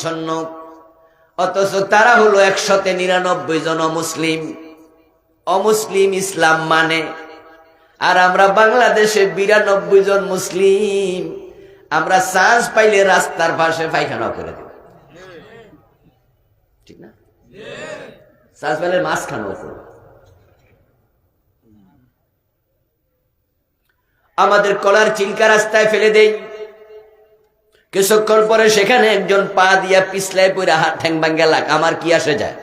পরিচ্ছন্ন, অথচ তারা হলো 199 জন অমুসলিম। অমুসলিম ইসলাম মানে, আর আমরা বাংলাদেশে 92 জন মুসলিম। আমরা চান্স পাইলে রাস্তার পাশে পায়খানা করে দেব, ঠিক না? চান্স পাইলে মাঝখানে করব। আমাদের কলার চিল্কা রাস্তায় ফেলে দেই, কিছুক্ষণ পরে সেখানে একজন পা দিয়া পিছলাই পড়ে হাত ঠ্যাং ভাঙ্গা লাগ, আমার কি আসে যায়?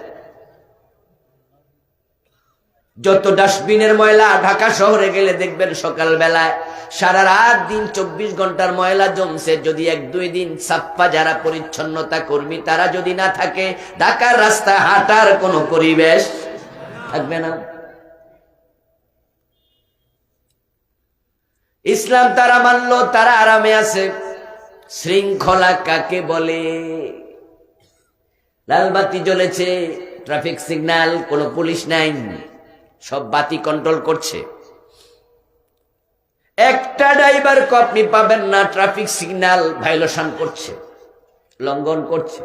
যত ডাস্টবিনের ময়লা, ঢাকা শহরে গেলে দেখবেন সকাল বেলায় সারা রাত দিন 24 ঘন্টার ময়লা জমছে। যদি 1-2 দিন সাফা যারা পরিচ্ছন্নতা কর্মী তারা যদি না থাকে, ঢাকার রাস্তায় হাঁটার কোনো পরিবেশ থাকবে না। ইসলাম তারা মানলো, তারা আরামে আছে। শৃঙ্খলা কাকে বলে? লাল বাতি জ্বলেছে, ট্রাফিক সিগন্যাল, কোনো পুলিশ নাই, সব বাতি কন্ট্রোল করছে। একটা ড্রাইভারকে আপনি পাবেন না ট্রাফিক সিগন্যাল ভায়োলেশন করছে, লঙ্ঘন করছে।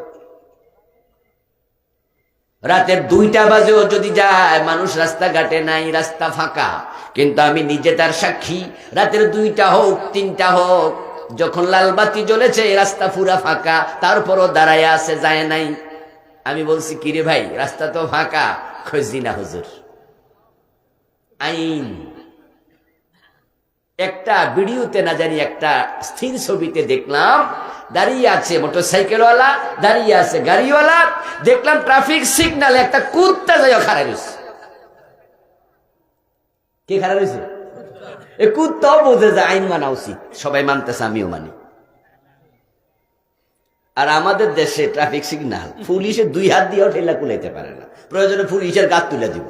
রাতের 2টা বাজেও যদি যায়, মানুষ রাস্তাঘাটে নাই, রাস্তা ফাঁকা। কিন্তু আমি নিজে তার সাক্ষী, রাতের 2টা হোক 3টা হোক, যখন লাল বাতি জ্বলেছে রাস্তা পুরা ফাঁকা, তারপরও দাঁড়ায় আছে, যায় নাই। আমি বলছি, কিরে ভাই রাস্তা তো ফাঁকা? খুঁজি না হুজুর, আইন। একটা ভিডিওতে না জানি একটা স্থির ছবিতে দেখলাম, দাঁড়িয়ে আছে মোটরসাইকেলওয়ালা, দাঁড়িয়ে আছে গাড়িওয়ালা, দেখলাম ট্রাফিক সিগন্যালে একটা কুত্তা যাই খাড়া রয়েছে। কে খাড়া রয়েছে? এ কুত্তাও বোঝে যে আইন মানা উচিত, সবাই মানতেছে, আমিও মানি। আর আমাদের দেশে ট্রাফিক সিগন্যাল পুলিশের 2 হাত দিয়েও ঠেলা কুলাইতে পারে না, প্রয়োজনে পুলিশের গায়ে তুলে দিব।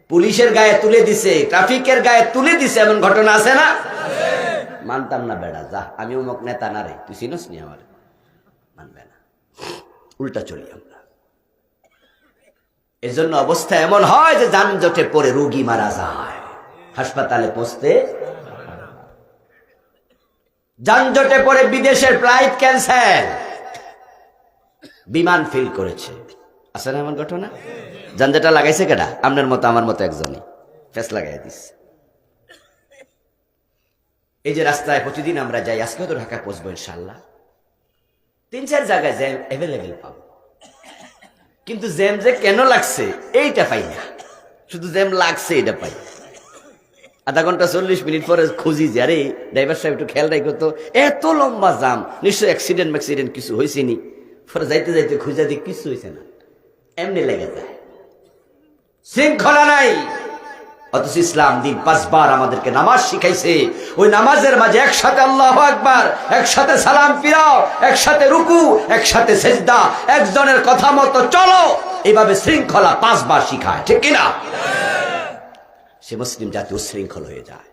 পুলিশের গায়ে তুলে দিছে, ট্রাফিকের গায়ে তুলে দিছে, এমন ঘটনা আছে না? মানতাম না বেড়া, যা আমি অমুক নেতা না রে, তুই চিনস নি আমার, মানবে না, উল্টা চলি আমরা। এজন্য অবস্থা এমন হয় যে যানজটে পড়ে রোগী মারা যায়, হাসপাতালে পৌঁছতে। যানজটে পড়ে বিদেশের ফ্লাইট ক্যান্সেল, বিমান ফেল করেছে, আছে না এমন ঘটনা? যানজটটা লাগাইছে কেডা? আপনার মতো আমার মতো একজনই ফেস লাগাই দিচ্ছে। এই যে রাস্তায় প্রতিদিন আমরা যাই, আজকে তো ঢাকা পৌঁছবো ইনশাল্লাহ, 3-4 জায়গায় জ্যাম অ্যাভেলেবেল পাবো, কিন্তু জ্যাম যে কেন লাগছে এইটা পাই না, শুধু জ্যাম লাগছে এটা পাই। আধা ঘন্টা 40 মিনিট পরে খুঁজি যে আরে ড্রাইভার সাহেব একটু খেয়াল রাখো তো, এত লম্বা জাম, নিশ্চয় অ্যাক্সিডেন্ট কিছু হয়েছে নি। পরে যাইতে যাইতে খুঁজা দিই কিছু হয়েছে না, এমনি লেগে যায়। শৃঙ্খলা নাই। অথচ ইসলাম দিন 5 বার আমাদেরকে নামাজ শিখাইছে। ওই নামাজের মাঝে একসাথে আল্লাহু আকবার, একসাথে সালাম ফিরাও, একসাথে রুকু, একসাথে সেজদা, একজনের কথা মতো চলো, এইভাবে শৃঙ্খলা 5 বার শিখায়, ঠিক কিনা? সে মুসলিম জাতি উশৃঙ্খল হয়ে যায়।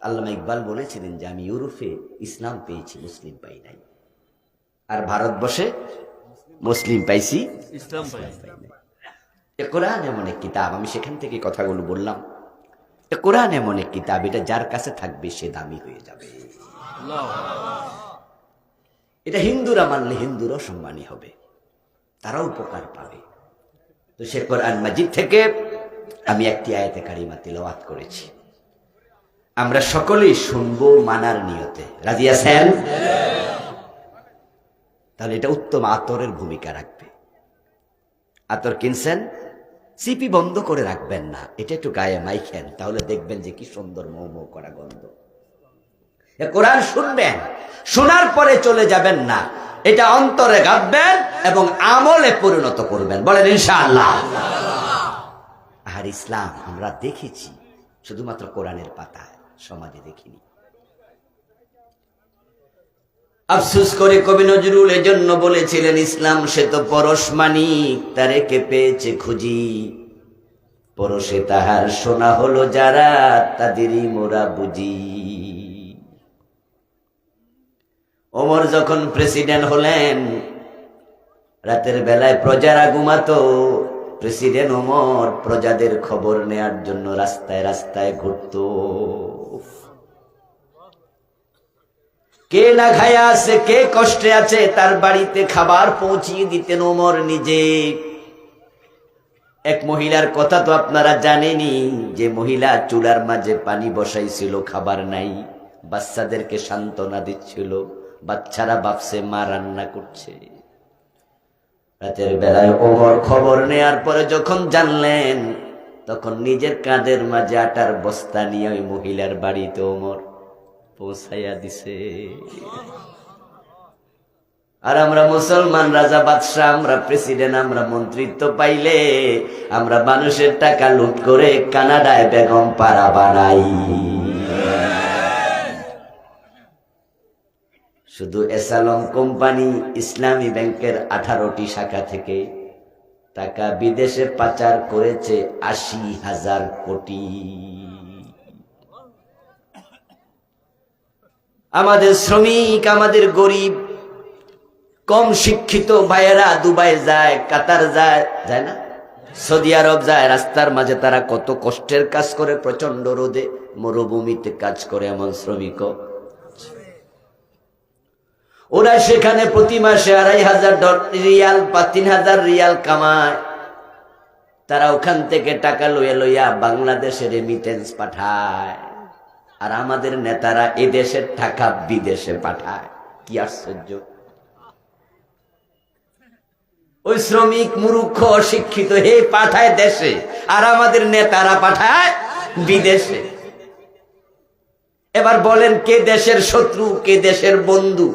আল্লামা ইকবাল বলেছিলেন যে আমি ইউরোপে ইসলাম পেয়েছি, মুসলিম পাই নাই, আর ভারতবর্ষে মুসলিম পাইছি, ইসলাম পাই নাই। এ কোরআন এমন এক কিতাব, আমি সেখান থেকে কথাগুলো বললাম। এ কোরআন এমন এক কিতাব, এটা যার কাছে থাকবে সে দামি হয়ে যাবে। এটা হিন্দুরা মানলে হিন্দুরাও সম্মানী হবে, তারাও উপকার পাবে। তো সে কোরআন মাজিদ থেকে আমি একটি আয়াতে কারিমা তিলাওয়াত করেছি, আমরা সকলেই শুনবো মানার নিয়তে। রাজি আছেন? তাহলে এটা উত্তম আতরের ভূমিকা রাখবে। আতর কিনছেন, সিপি বন্ধ করে রাখবেন না, এটা একটু গায়ে মাইখেন, তাহলে দেখবেন যে কি সুন্দর মৌ মৌ করা গন্ধ। কোরআন শুনবেন, শোনার পরে চলে যাবেন না, এটা অন্তরে গাঁথবেন এবং আমলে পরিণত করবেন। বলেন ইনশাআল্লাহ। আর ইসলাম আমরা দেখেছি শুধুমাত্র কোরআনের পাতায়, সমাজে দেখিনি। আফসোস করে কবি নজরুল এজন্য বলেছিলেন, ইসলাম সে তো পরশমানিক, তারে কে পেয়েছে খুঁজি, পরশে তাহার সোনা হলো যারা, তাদেরই মোরা বুঝি। ওমর যখন প্রেসিডেন্ট হলেন, রাতের বেলায় প্রজারা ঘুমাতো, প্রেসিডেন্ট ওমর প্রজাদের খবর নেয়ার জন্য রাস্তায় রাস্তায় ঘুরতো। কে না খায়া আছে, কে কষ্টে আছে, তার বাড়িতে খাবার পৌঁছিয়ে দিতেন ওমর নিজে। এক মহিলার কথা তো আপনারা জানেনই, যে মহিলা চুলার মাঝে পানি বসাইছিল, খাবার নাই, বাচ্চাদেরকে সান্ত্বনা দিচ্ছিল। বাচ্চারা ভাবছে মা রান্না করছে। রাতের বেলায় ওমর খবর নেয়ার পরে যখন জানলেন, তখন নিজের কাঁধের মাঝে আটার বস্তা নিয়ে ওই মহিলার বাড়িতে ওমর পৌঁছাইয়া দিছে। আর আমরা মুসলমান রাজা বাদশাহ, আমরা প্রেসিডেন্ট, আমরা মন্ত্রিত্ব পাইলে আমরা মানুষের টাকা লুট করে কানাডায় বেগম পাড়া বানাই। শুধু এসালম কোম্পানি ইসলামী ব্যাংকের 18টি শাখা থেকে টাকা বিদেশে পাচার করেছে 80,000 কোটি। আমাদের শ্রমিক, আমাদের গরিব, কম শিক্ষিত ভাইয়েরা দুবাই যায়, কাতার যায়, যায় না, সৌদি আরব যায়। রাস্তার মাঝে তারা কত কষ্টের কাজ করে, প্রচন্ড রোদে মরুভূমিতে কাজ করে এমন শ্রমিকও। ওরা সেখানে প্রতি মাসে 2,500 রিয়াল বা 3,000 রিয়াল কামায়। তারা ওখান থেকে টাকা লইয়া লইয়া বাংলাদেশে রেমিটেন্স পাঠায়। আর আমাদের নেতারা এদেশের টাকা বিদেশে পাঠায়। কি আশ্চর্য! ওই শ্রমিক মূর্খ অশিক্ষিত হে পাঠায় দেশে, আর আমাদের নেতারা পাঠায় বিদেশে। এবার বলেন, কে দেশের শত্রু, কে দেশের বন্ধু?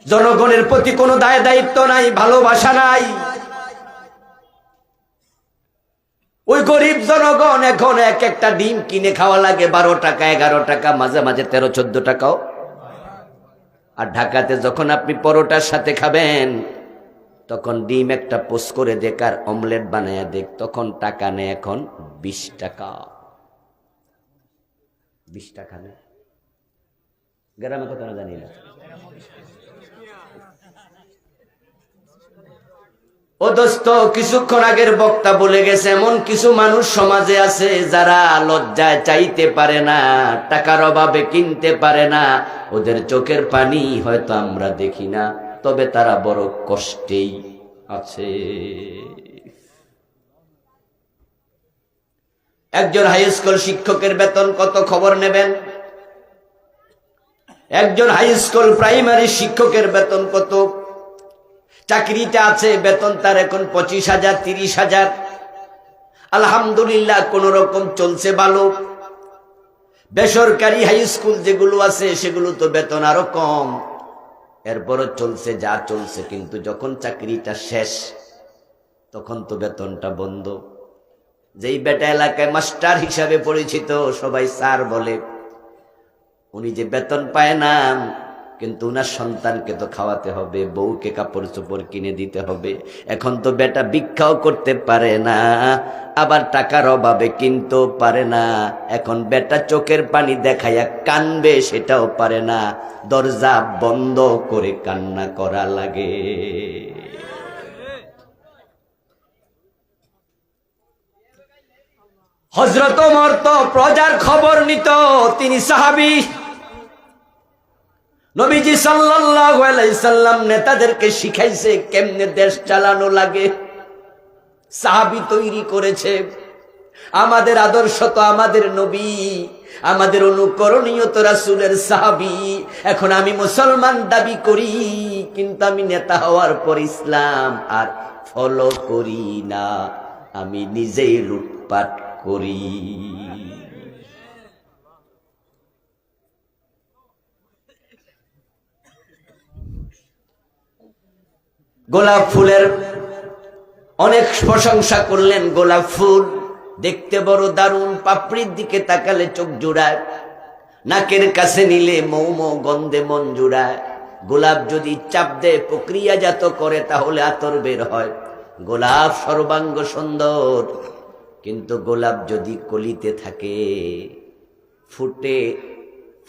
জনগণের প্রতি কোনো দায় দায়িত্ব নাই, ভালোবাসা নাই। ওই গরিব জনগণ এখন এক একটা ডিম কিনে খাওয়া লাগে 12 টাকা, 11 টাকা, মাঝে মাঝে 13-14 টাকাও। আর ঢাকাতে যখন আপনি পরোটার সাথে খাবেন, তখন ডিম একটা পোস্ট করে দেখ আর অমলেট বানায় দেখ, তখন টাকা নেই এখন 20 টাকা। 20 টাকা নেই, গ্রামে কত না জানি না। ও দোস্ত, কিছুক্ষণ আগের বক্তা বলে গেছে, এমন কিছু মানুষ সমাজে আছে যারা লজ্জায় চাইতে পারে না, টাকার অভাবে কিনতে পারে না। ওদের চোখের পানি হয়তো আমরা দেখি না, তবে তারা বড় কষ্টেই আছে। একজন হাই স্কুল শিক্ষকের বেতন কত খবর নেবেন? একজন হাই স্কুল প্রাইমারি শিক্ষকের বেতন কত? চাকরিটা আছে, বেতন তার এখন 25,000, 30,000। আলহামদুলিল্লাহ কোন রকম চলছে ভালো। বেসরকারি হাই স্কুল যেগুলো আছে সেগুলো তো বেতন আরো কম, এরপরও চলছে যা চলছে। কিন্তু যখন চাকরিটা শেষ, তখন তো বেতনটা বন্ধ। যেই বেটা এলাকায় মাস্টার হিসাবে পরিচিত, সবাই স্যার বলে, উনি যে বেতন পায় না, কিন্তু উনার সন্তানকে তো খাওয়াতে হবে, বউকে কাপড় চোপড় কিনে দিতে হবে। এখন তো বেটা ভিক্ষাও করতে পারে না, আবার টাকার অভাবে কিনতেও পারে না। এখন বেটা চোখের পানি দেখাইয়া কানবে, সেটাও পারে না, দরজা বন্ধ করে কান্না করা লাগে। হযরত ওমর তো প্রজার খবর নিত, তিনি সাহাবী। নবীজি সাল্লাল্লাহু আলাইহি সাল্লাম নেতাদেরকে শিখাইছে কেমনে দেশ চালানো লাগে, সাহাবী তৈরি করেছে। আমাদের আদর্শ তো আমাদের নবী, আমাদের অনুকরণীয় তো রাসূলের সাহাবী। এখন আমি মুসলমান দাবি করি, কিন্তু আমি নেতা হওয়ার পর ইসলাম আর ফলো করি না, আমি নিজেই লুটপাট করি। গোলাপ ফুলের অনেক প্রশংসা করলেন। গোলাপ ফুল দেখতে বড় দারুণ, পাপড়ির দিকে তাকালে চোখ জুড়ায়, নাকের কাছে নিলে মৌ মৌ গন্ধে মন জুড়ায়। গোলাপ যদি চাপ দেয়, প্রক্রিয়াজাত করে, তাহলে আতর বের হয়। গোলাপ সর্বাঙ্গ সুন্দর, কিন্তু গোলাপ যদি কলিতে থাকে,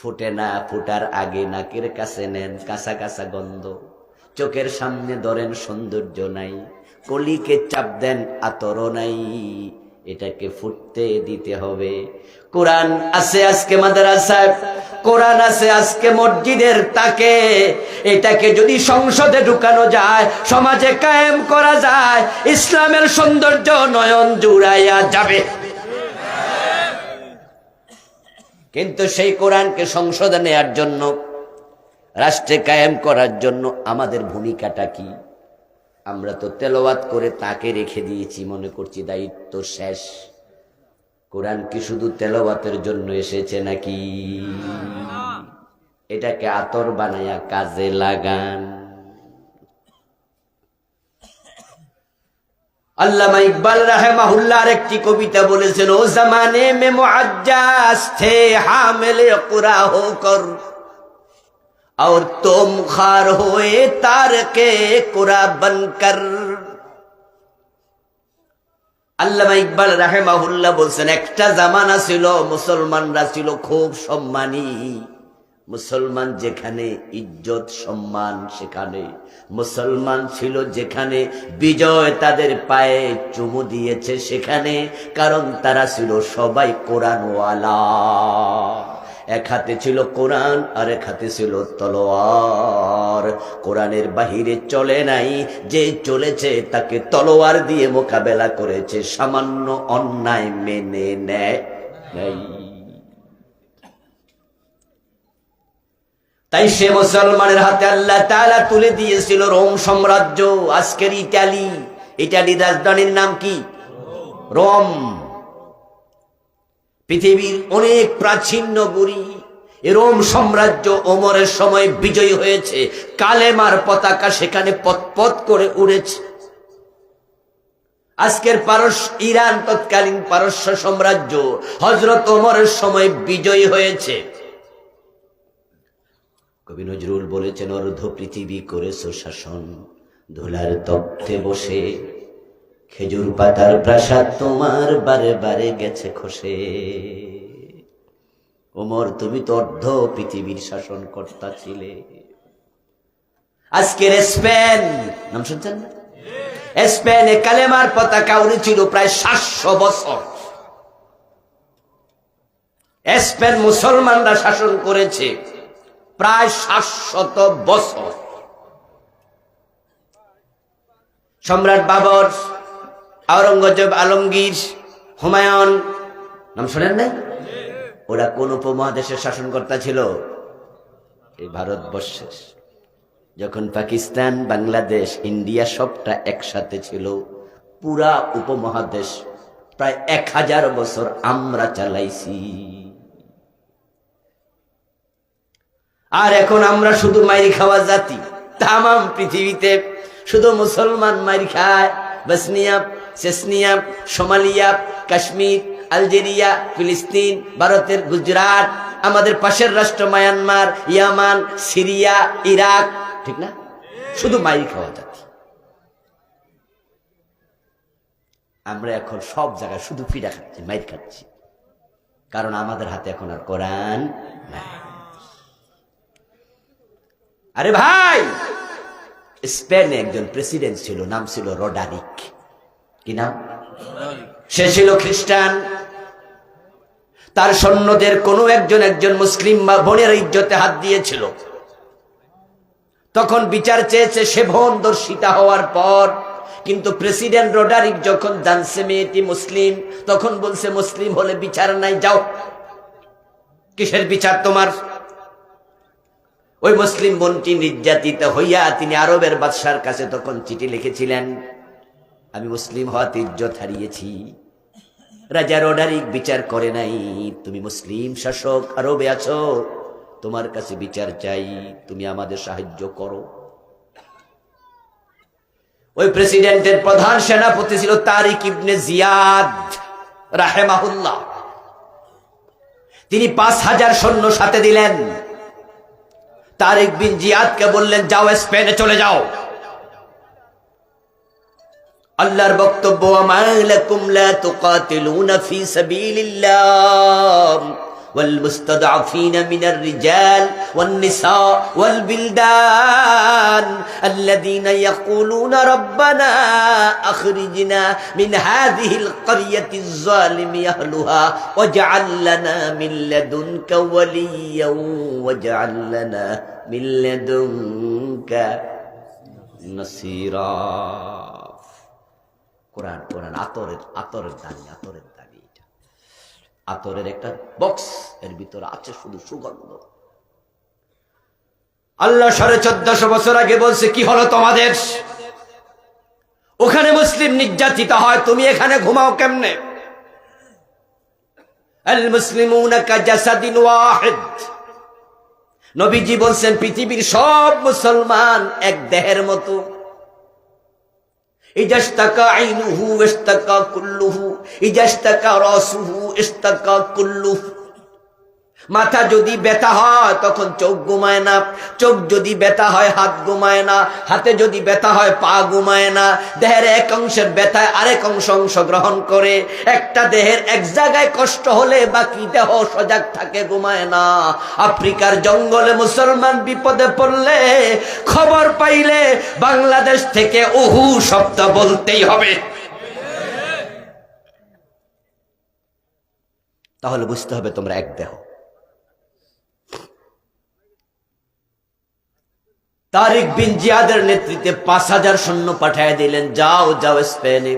ফুটে না, ফুটার আগে নাকের কাছে নেন, কাঁচা কাঁচা গন্ধ। চোখের সামনে ধরেন, সৌন্দর্য নাই, কলিকে চাপ দেন, আতরও নাই। এটাকে ফুটতে দিতে হবে। কোরআন আছে আজকে মাদ্রাসায়, কোরআন আছে আজকে মসজিদের তাকে, এটাকে যদি সংসদে ঢুকানো যায়, সমাজে কায়েম করা যায়, ইসলামের সৌন্দর্য নয়ন জুড়াইয়া যাবে। কিন্তু সেই কোরআনকে সংসদে নেয়ার জন্য, রাষ্ট্রে কায়েম করার জন্য আমাদের ভূমিকাটা কি? আমরা তো তেলাওয়াত করে তাকে রেখে দিয়েছি, মনে করছি দায়িত্ব শেষ। কোরআন কি শুধু তেলাওয়াতের জন্য এসেছে নাকি? এটাকে আতর বানায়া কাজে লাগান। আল্লামা ইকবাল রাহিমাহুল্লাহর একটি কবিতা বলেছেন, ও জামানে মে মুআজ্জাজ থে হামিলে কুরা হোকর और तुम खार हुए तारके कुरा बनकर। আল্লামা ইকবাল রাহিমাহুল্লাহ বলছেন, একটা জামানা ছিল মুসলমানরা ছিল খুব সম্মানী, মুসলমান যেখানে ইজ্জত সম্মান সেখানে, মুসলমান ছিল যেখানে বিজয় তাদের পায়ে চুমু দিয়েছে সেখানে, কারণ তারা ছিল সবাই কোরআনওয়ালা। এক হাতে ছিল কোরআন আর এক হাতে ছিল তলোয়ার। কোরআনের বাহিরে চলে নাই, যে চলেছে তাকে তলোয়ার দিয়ে মোকাবেলা করেছে, সামান্য অন্যায় মেনে নেয় নাই। তাই সে মুসলমানের হাতে আল্লাহ তাআলা তুলে দিয়েছিল রোম সাম্রাজ্য, আজকের ইটালি। ইটালির রাজধানীর নাম কি? রোম। পৃথিবীর অনেক প্রাচীন নগরী, রোম সাম্রাজ্য ওমরের সময় বিজয়ী হয়েছে, কালেমার পতাকা সেখানে পতপত করে উড়েছে। আজকের পারস্য ইরান, তৎকালীন পারস্য সাম্রাজ্য হযরত ওমরের সময় বিজয়ী হয়েছে। কবি নজরুল বলেছেন, অর্ধ পৃথিবী করেছো শাসন, ধুলার তপ্তে বসে, খেজুর পাতার প্রাসাদ তোমার বারে বারে গেছে খসে। ওমর, তুমি তো অর্ধ পৃথিবীর শাসন কর্তা ছিলে। আজকের স্পেন, নাম শুনছেন না? স্পেনে কালেমার পতাকা উড়েছিল প্রায় 700 বছর। স্পেন মুসলমানরা শাসন করেছে প্রায় 700 বছর। সম্রাট বাবর, আওরঙ্গজেব, আলমগীর, হুমায়ুন, নাম শোনেন নাই? ওরা কোন উপমহাদেশের শাসনকর্তা ছিল? এই ভারতবর্ষের। যখন পাকিস্তান, বাংলাদেশ, ইন্ডিয়া সবটা একসাথে ছিল, পুরা উপমহাদেশ প্রায় 1000 বছর আমরা চালাইছি। আর এখন আমরা শুধু মাইর খাওয়া জাতি। তামাম পৃথিবীতে শুধু মুসলমান মাইর খায়। Bosnia, Chechnya, Somalia, Kashmir, Algeria, ফিলিস্তিন, ভারতের গুজরাট, আমাদের পাশের রাষ্ট্র মায়ানমার, ইয়ামান, সিরিয়া, ইরাক, ঠিক না? শুধু মাইর খাওয়া জাতি। আমরা এখন সব জায়গায় শুধু পিড়া খাচ্ছি, মাইর খাচ্ছি, কারণ আমাদের হাতে এখন আর কোরআন নাই। আরে ভাই, স্পেনে একজন প্রেসিডেন্ট ছিল, নাম ছিল রোডারিক। কি নাম? সে ছিল খ্রিস্টান। তার সৈন্যদের কোনো একজন মুসলিম বা বোনের ইজ্জতে হাত দিয়েছিল। তখন বিচার চেয়েছে সে বোন দর্শিতা হওয়ার পর, কিন্তু প্রেসিডেন্ট রোডারিক যখন জানছে মেয়েটি মুসলিম, তখন বলছে মুসলিম হলে বিচার নাই, যাও। কিসের বিচার তোমার? ওই মুসলিম বোনটি নির্যাতিত হইয়া তিনি আরবের বাদশার কাছে তখন চিঠি লিখেছিলেন, আমি মুসলিম হওয়াতে ইজ্জত হারিয়েছি। রাজা রোডারিক বিচার করে নাই, তুমি মুসলিম শাসক, আরবে আছো, তোমার কাছে বিচার চাই, তুমি আমাদের সাহায্য করো। ওই প্রেসিডেন্টের প্রধান সেনাপতি ছিল তারিক ইবনে জিয়াদ রাহিমাহুল্লাহ। তিনি 5000 সৈন্য সাথে দিলেন। তারিক বিন জিয়াদকে বললেন, যাও স্পেনে চলে যাও। আল্লাহর বক্তব্য, আমা লাকুম লা তুকাতিলুনা ফি সাবিলিল্লাহ والمستضعفين من الرجال والنساء والبلدان الذين يقولون ربنا أخرجنا من هذه القرية الظالم أهلها واجعل لنا من لدنك وليا واجعل لنا من لدنك نصيرا কোরআন কোরআন আতরের দানি আতরের একটা বক্স, এর ভিতরে আছে শুধু সুগন্ধ। আল্লাহ 1450 বছর আগে বলছে কি হলো তোমাদের? ওখানে মুসলিম নির্যাতিত হয়, তুমি এখানে ঘুমাও কেমনে? আল মুসলিমুনা কাজাসাদিন ওয়াহিদ। নবীজি বলছেন পৃথিবীর সব মুসলমান এক দেহের মতো। ইজাশতাকা আইনুহু ইশতাকা কুল্লুহু, ইজাশতাকা রাসুহু ইশতাকা কুল্লুহু। মাথা যদি ব্যথা হয় তখন চোখ ঘুমায় না, চোখ যদি ব্যথা হয় হাত ঘুমায় না, হাতে যদি ব্যথা হয় পা ঘুমায় না। দেহের এক অংশের ব্যথায় আরেক অংশ অংশগ্রহণ করে। একটা দেহের এক জায়গায় কষ্ট হলে বাকি দেহ সজাগ থাকে, ঘুমায় না। আফ্রিকার জঙ্গলে মুসলমান বিপদে পড়লে খবর পাইলে বাংলাদেশ থেকে উহু শব্দ বলতেই হবে। তাহলে বুঝতে হবে তোমরা এক দেহ। তারিক বিন জিয়াদের নেতৃত্বে 5000 সৈন্য পাঠিয়ে দিলেন, যাও যাও স্পেনে।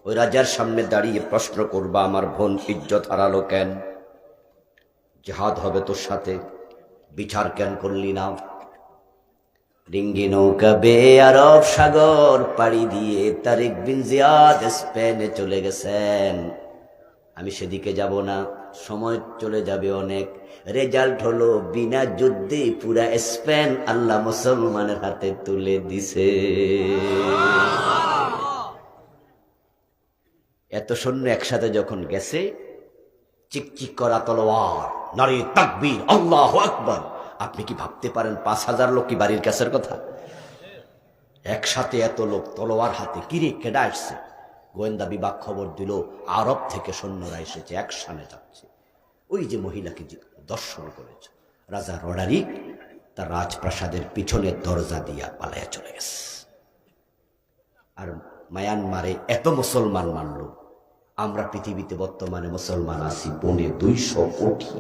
ওই রাজার সামনে দাঁড়িয়ে প্রশ্ন করবা, আমার বোন ইজ্জত হারালো কেন? জিহাদ হবে তোর সাথে, বিচার কেন করলি না? রিঙ্গি নৌকা বেয়ে আরব সাগর পাড়ি দিয়ে তারিক বিন জিয়াদ স্পেনে চলে গেছেন। আমি সেদিকে যাব না, সময় চলে যাবে অনেক। রেজাল্ট হলো বিনা যুদ্ধে পুরা স্পেন আল্লাহ মুসলমানের হাতে তুলে দিছে। এত সৈন্য একসাথে যখন গেছে, চিকচিক করা তলোয়ার, নারে তাকবীর, আল্লাহু আকবার। আপনি কি ভাবতে পারেন 5000 লোক কি বাড়ির কাছের কথা? একসাথে এত লোক তলোয়ার হাতে। কিরে কেডা আসছে? গোয়েন্দা বিভাগ খবর দিল আরব থেকে সৈন্যরা এসেছে, একসাথে যাচ্ছে। ওই যে মহিলাকে দর্শন করেছে রাজা রডারিক, তার রাজপ্রাসাদের পিছনের দরজা দিয়া পালাইয়া চলে গেছে। আর মায়ানমারে এত মুসলমান মানল। আমরা পৃথিবীতে বর্তমানে মুসলমান আছি 200 কোটি।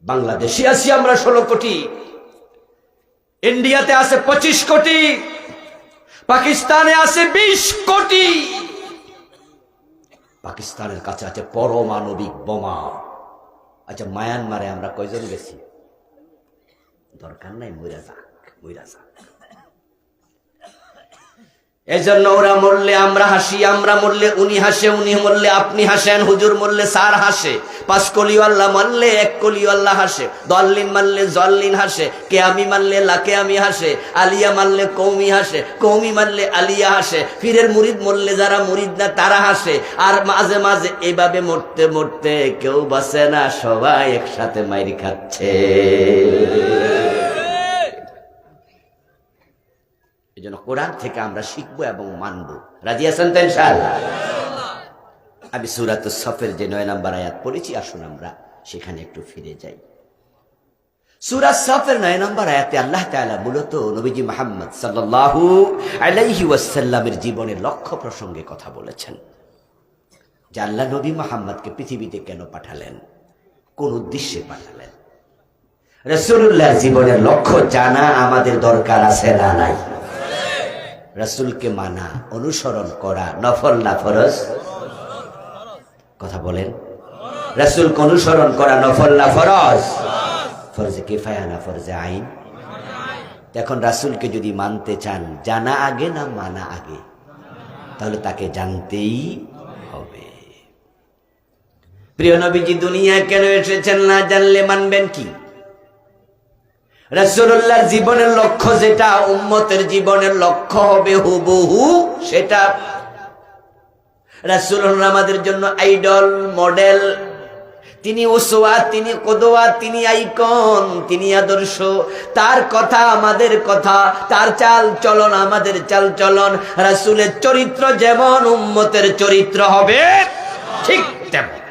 বাংলাদেশে আছি আমরা 16 কোটি, ইন্ডিয়াতে আছে 25 কোটি, পাকিস্তানে আছে 20 কোটি। পাকিস্তানের কাছে আছে পারমাণবিক বোমা। আচ্ছা, মায়ানমারে আমরা কয়জন গেছি? দরকার নাই, মইরা যাক। এজন্য ওরা মরলে আমরা হাসি, আমরা মরলে উনি হাসে, উনি মরলে আপনি হাসেন, হুজুর মরলে স্যার হাসে, 5 কলিওয়াল্লাহ মানলে 1 কলিওয়াল্লাহ হাসে, দল্লিন মানলে জল্লিন হাসে, কেয়ামি মানলে লাকেয়ামি হাসে, আলিয়া মানলে কৌমি হাসে, কৌমি মানলে আলিয়া হাসে, পীরের মুরিদ মরলে যারা মুরিদ না তারা হাসে। আর মাঝে মাঝে এইভাবে মরতে মরতে কেউ বাঁচে না, সবাই একসাথে মাইর খাচ্ছে। এই জন্য কোরআন থেকে আমরা শিখবো এবং মানবো। রাজি আছেন তো ইনশাআল্লাহ? আমি সূরাতুস সফের যে 9 নম্বর আয়াত পড়েছি, আসুন আমরা সেখানে একটু ফিরে যাই। সূরা সফের 9 নম্বর আয়াতে আল্লাহ তাআলা মূলত নবীজি মুহাম্মদ সাল্লাল্লাহু আলাইহি ওয়াসাল্লামের জীবনের লক্ষ্য প্রসঙ্গে কথা বলেছেন। যে আল্লাহ নবী মুহাম্মদকে পৃথিবীতে কেন পাঠালেন, কোন উদ্দেশ্যে পাঠালেন। রাসূলুল্লাহর জীবনের লক্ষ্য জানা আমাদের দরকার আছে না নাই? রাসূলকে মানা, অনুসরণ করা নফল না ফরজ? কথা বলেন। রাসূলকে অনুসরণ করা নফল না ফরজ? ফরজে কিফায়া না ফরজে আইন? এখন রাসূলকে যদি মানতে চান, জানা আগে না মানা আগে? তাহলে তাকে জানতেই হবে। প্রিয় নবীজি দুনিয়া কেন এসেছেন না জানলে মানবেন কি? রাসূলুল্লাহর জীবনের লক্ষ্য যেটা উম্মতের জীবনের লক্ষ্য হবে হুবহু সেটা। রাসূলুল্লাহ আমাদের জন্য আইডল, মডেল। তিনি উসওয়া, তিনি কুদওয়া, তিনি আইকন, তিনি আদর্শ। তার কথা আমাদের কথা, তার চাল চলন আমাদের চাল চলন। রাসূলের চরিত্র যেমন উম্মতের চরিত্র হবে ঠিক তেমন।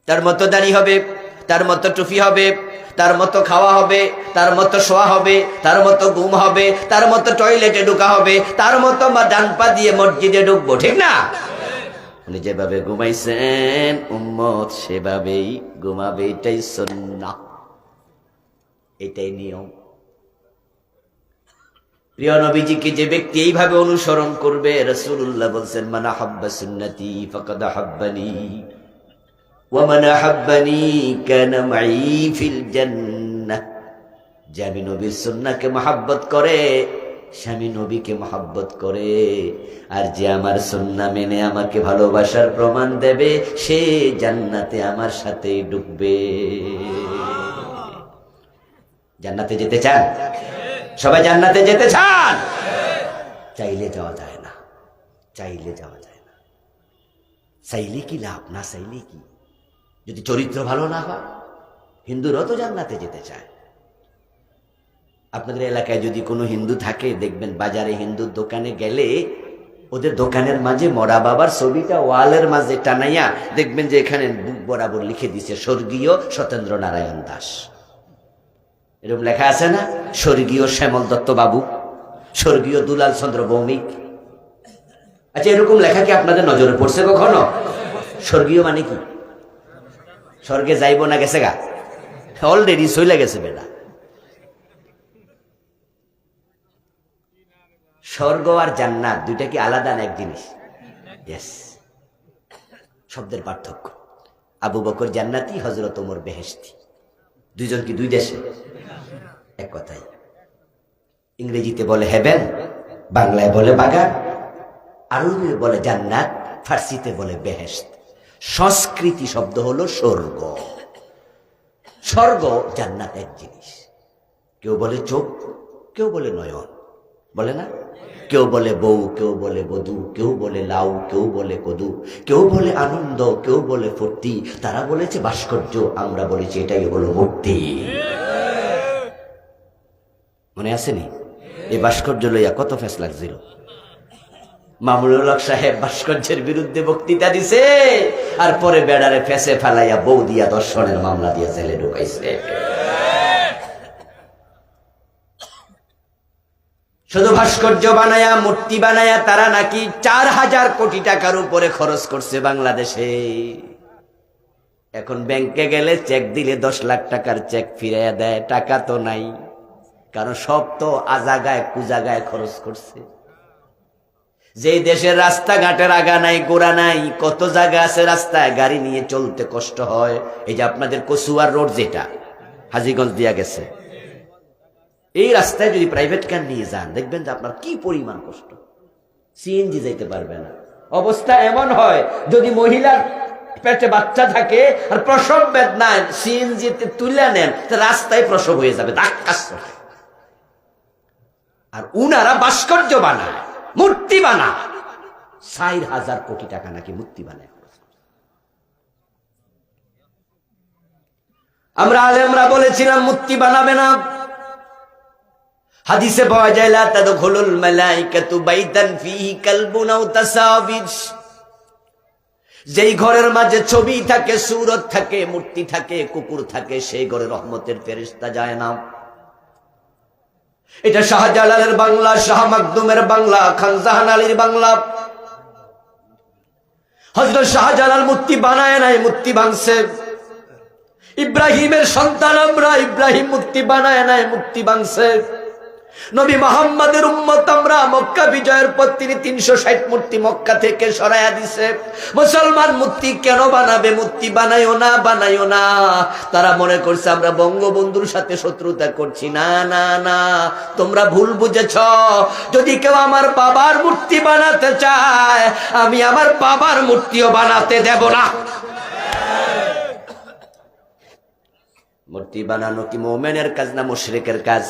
তার মতো দাড়ি হবে, তার মতো টুপি হবে, তার মতো খাওয়া হবে, তার মতো শোয়া হবে, তার মতো ঘুম হবে, তার মতো টয়লেটে ঢুকা হবে, তার মতো ডান পা দিয়ে মসজিদে ঢুকবো, ঠিক না? উনি যেভাবে ঘুমাইছেন উম্মত সেভাবেই ঘুমাবে, এটাই সুন্নাহ, এটাই নিয়ম। প্রিয় নবীজিকে যে ব্যক্তি এইভাবে অনুসরণ করবে, রাসূলুল্লাহ বলছেন মান আহাব্বা সুন্নতি ফাকাদ আহাব্বানি ওয়া মান আহাব্বানি কানা মাই ফিল জান্নাহ। যে আমি নবীর সুন্নাহকে মহব্বত করে সে আমি নবীকে মহব্বত করে, আর যে আমার সুন্নাহ মেনে আমাকে ভালোবাসার প্রমাণ দেবে সে জান্নাতে আমার সাথে ঢুকবে। জান্নাতে যেতে চান? সবাই জান্নাতে যেতে চান? চাইলে যাওয়া যায় না, চাইলে যাওয়া যায় না। চাইলে কি লাভ, না চাইলে কি? যদি চরিত্র ভালো না হয়, হিন্দুরাও তো জান্নাতে যেতে চায়। আপনাদের এলাকায় যদি কোনো হিন্দু থাকে, দেখবেন বাজারে হিন্দুর দোকানে গেলে ওদের দোকানের মাঝে মরা বাবার ছবিটা ওয়ালের মাঝে টানাইয়া দেখবেন যে এখানে বুক বরাবর লিখে দিছে স্বর্গীয় সত্যেন্দ্র নারায়ণ দাস। এরকম লেখা আছে না? স্বর্গীয় শ্যামল দত্ত বাবু, স্বর্গীয় দুলাল চন্দ্র ভৌমিক। আচ্ছা, এরকম লেখা কি আপনাদের নজরে পড়ছে কখনো? স্বর্গীয় মানে কি? স্বর্গে যাইব না গেছে গা? অলরেডি চলে গেছে বেটা। স্বর্গ আর জান্নাত দুইটা কি আলাদা না এক জিনিস? ইয়েস, শব্দের পার্থক্য। আবু বকর জান্নাতি, হযরত ওমর বেহেশতি। দুইজন কি দুই দেশে? এক কথাই। ইংরেজিতে বলে হেভেন, বাংলায় বলে বাগান, আরবিতে বলে জান্নাত, ফার্সিতে বলে বেহেশত। সংস্কৃতি শব্দ হলো স্বর্গ। স্বর্গ জান্নাত এক জিনিস। কেউ বলে চোখ, কেউ বলে নয়ন, বলে না? কেউ বলে বউ, কেউ বলে বধূ, কেউ বলে লাউ, কেউ বলে কদু, কেউ বলে আনন্দ, কেউ বলে ফুর্তি। তারা বলেছে ভাস্কর্য, আমরা বলেছি এটাই হলো মূর্তি। মনে আসেনি? এই ভাস্কর্য লইয়া কত ফেস লাগছিল। মামুনুল হক সাহেব ভাস্কর্যের বিরুদ্ধে বক্তৃতা দিছে, আর পরে বেড়ারে ফেসে ফেলাইয়া বউ দিয়া দর্শনের মামলা দিয়া জেলে ঢুকাইছে। শুধু ভাস্কর্য বানায়া, মূর্তি বানায়া তারা নাকি 4000 কোটি টাকার উপরে খরচ করছে বাংলাদেশে। এখন ব্যাংকে গেলে চেক দিলে 10 লাখ টাকার চেক ফিরাইয়া দেয়, টাকা তো নাই, কারণ সব তো আজাগায় কুজাগায় খরচ করছে। যেই দেশের রাস্তাঘাটের আগা নাই গোড়া নাই, কত জায়গা আছে রাস্তায় গাড়ি নিয়ে চলতে কষ্ট হয়। এই যে আপনাদের কচুয়ার রোড যেটা হাজীগঞ্জ দিয়া গেছে, এই রাস্তায় যদি প্রাইভেট কার নিয়ে যান দেখবেন যে আপনার কি পরিমাণ কষ্ট। সিএনজি যাইতে পারবে না। অবস্থা এমন হয় যদি মহিলার পেটে বাচ্চা থাকে আর প্রসব বেদনায় সিএনজিতে তুলে নেন, রাস্তায় প্রসব হয়ে যাবে, ধাক্কার। আর উনারা ভাস্কর্য বানায়, মূর্তি বানায়, 4000 কোটি টাকা নাকি মূর্তি বানায়। আমরা আলেমরা বলেছিলাম মূর্তি বানাবে না। হাদিসে পাওয়া যায় লা তাদখুলুল মালাইকাতু বাইতান ফিহি কালবুন আও তাসাবির। যেই ঘরের মাঝে ছবি থাকে, সূরত থাকে, মূর্তি থাকে, কুকুর থাকে, সেই ঘরে রহমতের ফেরেশতা যায় না। এটা শাহজালালের বাংলা, শাহ মাকদুমের বাংলা, খান জাহান আলীর বাংলা। হযরত শাহজালাল মূর্তি বানায় নাই, মূর্তি ভাঙছে। ইব্রাহিমের সন্তান আমরা, ইব্রাহিম মূর্তি বানায় নাই, মূর্তি ভাঙছে। নবী মুহাম্মাদের উম্মত আমরা, মক্কা বিজয়ের পর তিনি 360 মূর্তি মক্কা থেকে সরাইয়া দিছে। মুসলমান মূর্তি কেন বানাবে? মূর্তি বানাইও না, বানাইও না। তারা মনে করছে আমরা বঙ্গবন্ধুর সাথে শত্রুতা করছি। না না না, তোমরা ভুল বুঝেছ। যদি কেউ আমার বাবার মূর্তি বানাতে চায়, আমি আমার বাবার মূর্তিও বানাতে দেব না। মূর্তি বানানো কি মুমিনের কাজ না মুশরিকের কাজ?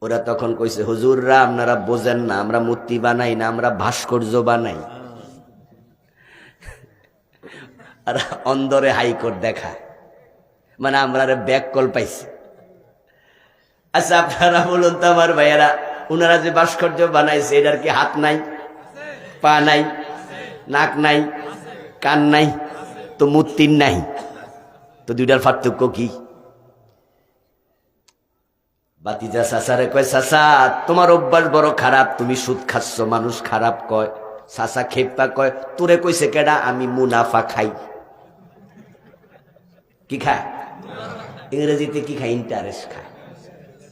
ওরা তখন কইছে, হুজুররা আপনারা বোঝেন না, আমরা মূর্তি বানাই না, আমরা ভাস্কর্য বানাই। আর অন্দরে হাইকোর্ট দেখা, মানে আমরা ব্যাক কল পাইছি। আচ্ছা আপনারা বলুন তো আমার ভাইয়েরা, উনারা যে ভাস্কর্য বানাইছে এটার কি হাত নাই, পা নাই, নাক নাই, কান নাই? তো মূর্তির নাই, তো দুইটার পার্থক্য কি? বাতিজা চাচারে কয়, চাচা তোমার অভ্যাস বড় খারাপ, তুমি সুদ খাচ্ছ, মানুষ খারাপ কয়। চাচা খেপা কয়, তোরে কইছে কেডা? আমি মুনাফা খাই। কি খায়? ইংরেজিতে কি খায়? ইন্টারেস্ট খায়।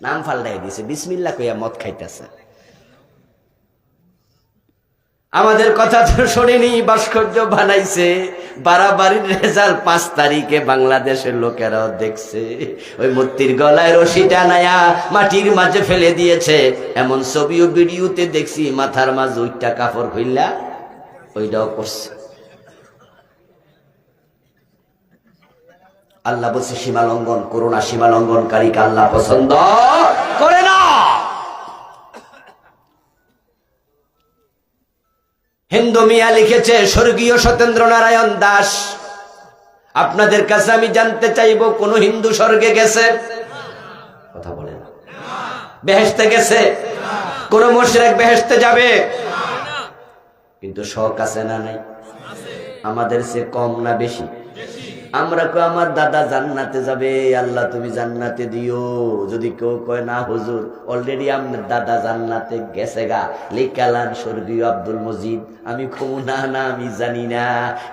নাম ফাল্টাই দিছে, বিসমিল্লাহ কইয়া মদ খাইতেছে। আমাদের কথা তো শোনেনি, ভাস্কর্য বানাইছে, বাড়াবাড়ির রেজাল্ট 5 তারিখে বাংলাদেশের লোকেরাও দেখছে। ওই মূর্তির গলায় রশি টানায়া মাটির মাঝে ফেলে দিয়েছে, এমন ছবিও ভিডিওতে দেখছি। মাথার মাঝে ওইটা কাপড় খুললা ওইটাও করছে। আল্লাহ বলছে সীমা লঙ্ঘন করো না, সীমা লঙ্ঘনকারীকে আল্লাহ পছন্দ করে না। হিন্দু মিয়া লিখেছে, স্বর্গীয় সত্যেন্দ্র নারায়ণ দাস, আপনাদের কাছে আমি জানতে চাইব, কোন হিন্দু স্বর্গে গেছে? কথা বলেন। বেহেশতে গেছে? কোন মুশরিক বেহেশতে যাবে? কিন্তু শখ আছে না নাই? আমাদের চেয়ে কম না বেশি? আমরা কই আমার দাদা জান্নাতে যাবে, আল্লাহ তুমি জান্নাতে দিও। যদি কেউ কয় না হুজুর অলরেডি আপনার দাদা জান্নাতে গেছে গা, লেখালান স্বর্গীয় আব্দুল মজিদ, আমি কমু না না আমি জানি না।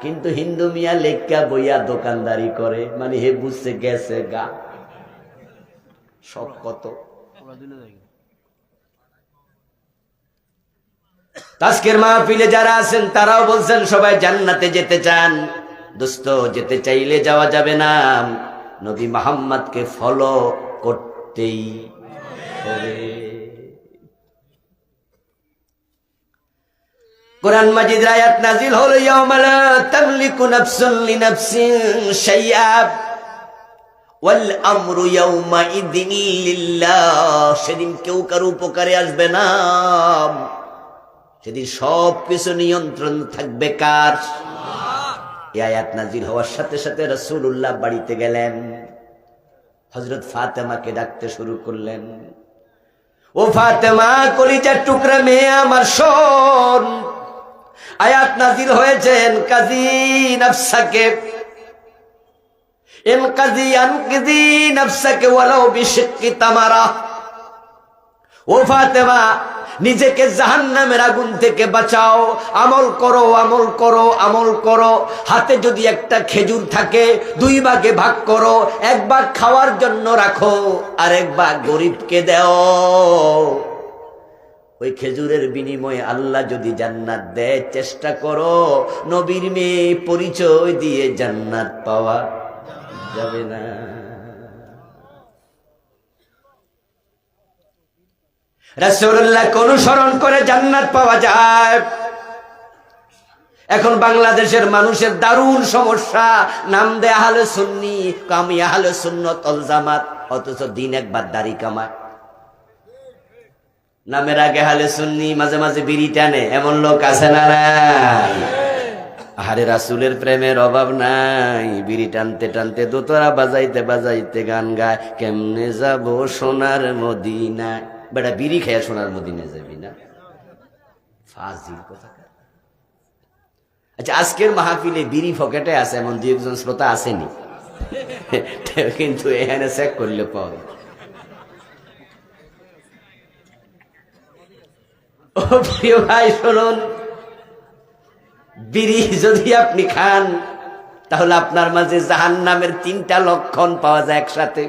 কিন্তু হিন্দু মিয়া লেখা বইয়া দোকানদারি করে, মানে হে বুঝছে গেছে গা। সব কত আজকের মাহফিলে যারা আছেন তারাও বলছেন সবাই জান্নাতে যেতে চান। দোস্ত, যেতে চাইলে যাওয়া যাবে না, নবী মুহাম্মদকে ফলো করতেই হবে। কোরআন মাজিদ আয়াত নাজিল হলো, ইয়াউমা লা তামলিকু নাফসুন লিনাফসিন শাইআ ওয়াল আমরু ইয়াউমা ইযিন লিল্লাহ। সেদিন কেউ কারো উপকারে আসবে না, সেদিন সব কিছু নিয়ন্ত্রণ থাকবে কার? এই আয়াত নাজিল হওয়ার সাথে সাথে রাসূলুল্লাহ বাড়িতে গেলেন, হযরত ফাতেমাকে ডাকতে শুরু করলেন, ও ফাতেমা কলিজার টুকরা মেয়ে আমার, শোন, আয়াত নাজিল হয়েছে, ইনকাজি নাফসাকে, ইনকাজি নাফসাকে ওয়ালাউ বিশিক্কি তামারা। ও ফাতেমা, নিজেকে জাহান্নামের আগুন থেকে বাঁচাও, আমল করো, আমল করো, আমল করো। হাতে যদি একটা খেজুর থাকে 2 ভাগে ভাগ করো, 1 ভাগ খাওয়ার জন্য রাখো, আর 1 ভাগ গরিবকে দাও। ওই খেজুরের বিনিময়ে আল্লাহ যদি জান্নাত দেয়, চেষ্টা করো নবীর মেয়ে পরিচয় দিয়ে জান্নাত পাওয়া যাবে না। রাসূলুল্লাহকে অনুসরণ করে জান্নাত পাওয়া যায়। এখন বাংলাদেশের মানুষের দারুণ সমস্যা, নাম দেয় আহলে সুন্নি, আমি আহলে সুন্নাত ওয়াল জামাত, অথচ দিন একবার দাড়ি কামায়। নামের আগে আহলে সুন্নি, মাঝে মাঝে বিড়ি টানে, এমন লোক আছে না নাই? আরে রাসূলের প্রেমের অভাব নাই, বিড়ি টানতে টানতে দোতরা বাজাইতে বাজাইতে গান গায়, কেমনে যাব সোনার মদিনায়। বেটা বিড়ি খেয়ে সোনার মদিনায় যাবি না? ফাজিল কথা। আচ্ছা, আজকের মাহফিলে বিড়ি পকেটে আছে এমন 2-1 শ্রোতা আসেনি, কিন্তু এখানে চেক করলে পাওয়া যায়। ও প্রিয় ভাই শুনুন, বিড়ি যদি আপনি খান তাহলে আপনার মাঝে জাহান্নামের 3টা লক্ষণ পাওয়া যায় একসাথে।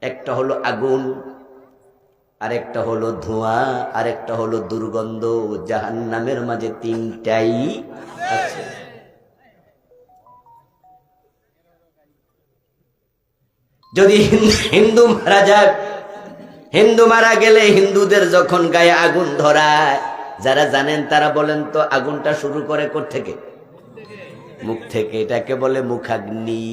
একটা হলো আগুন, আরেকটা হলো ধোঁয়া, আরেকটা হলো দুর্গন্ধ। জাহান্নামের মাঝে 3টাই আছে। যদি হিন্দু মারা যায়, হিন্দু মারা গেলে হিন্দুদের যখন গায়ে আগুন ধরায়, যারা জানেন তারা বলেন তো আগুনটা শুরু করে কোত্থেকে? মুখ থেকে। এটাকে বলে মুখাগ্নি।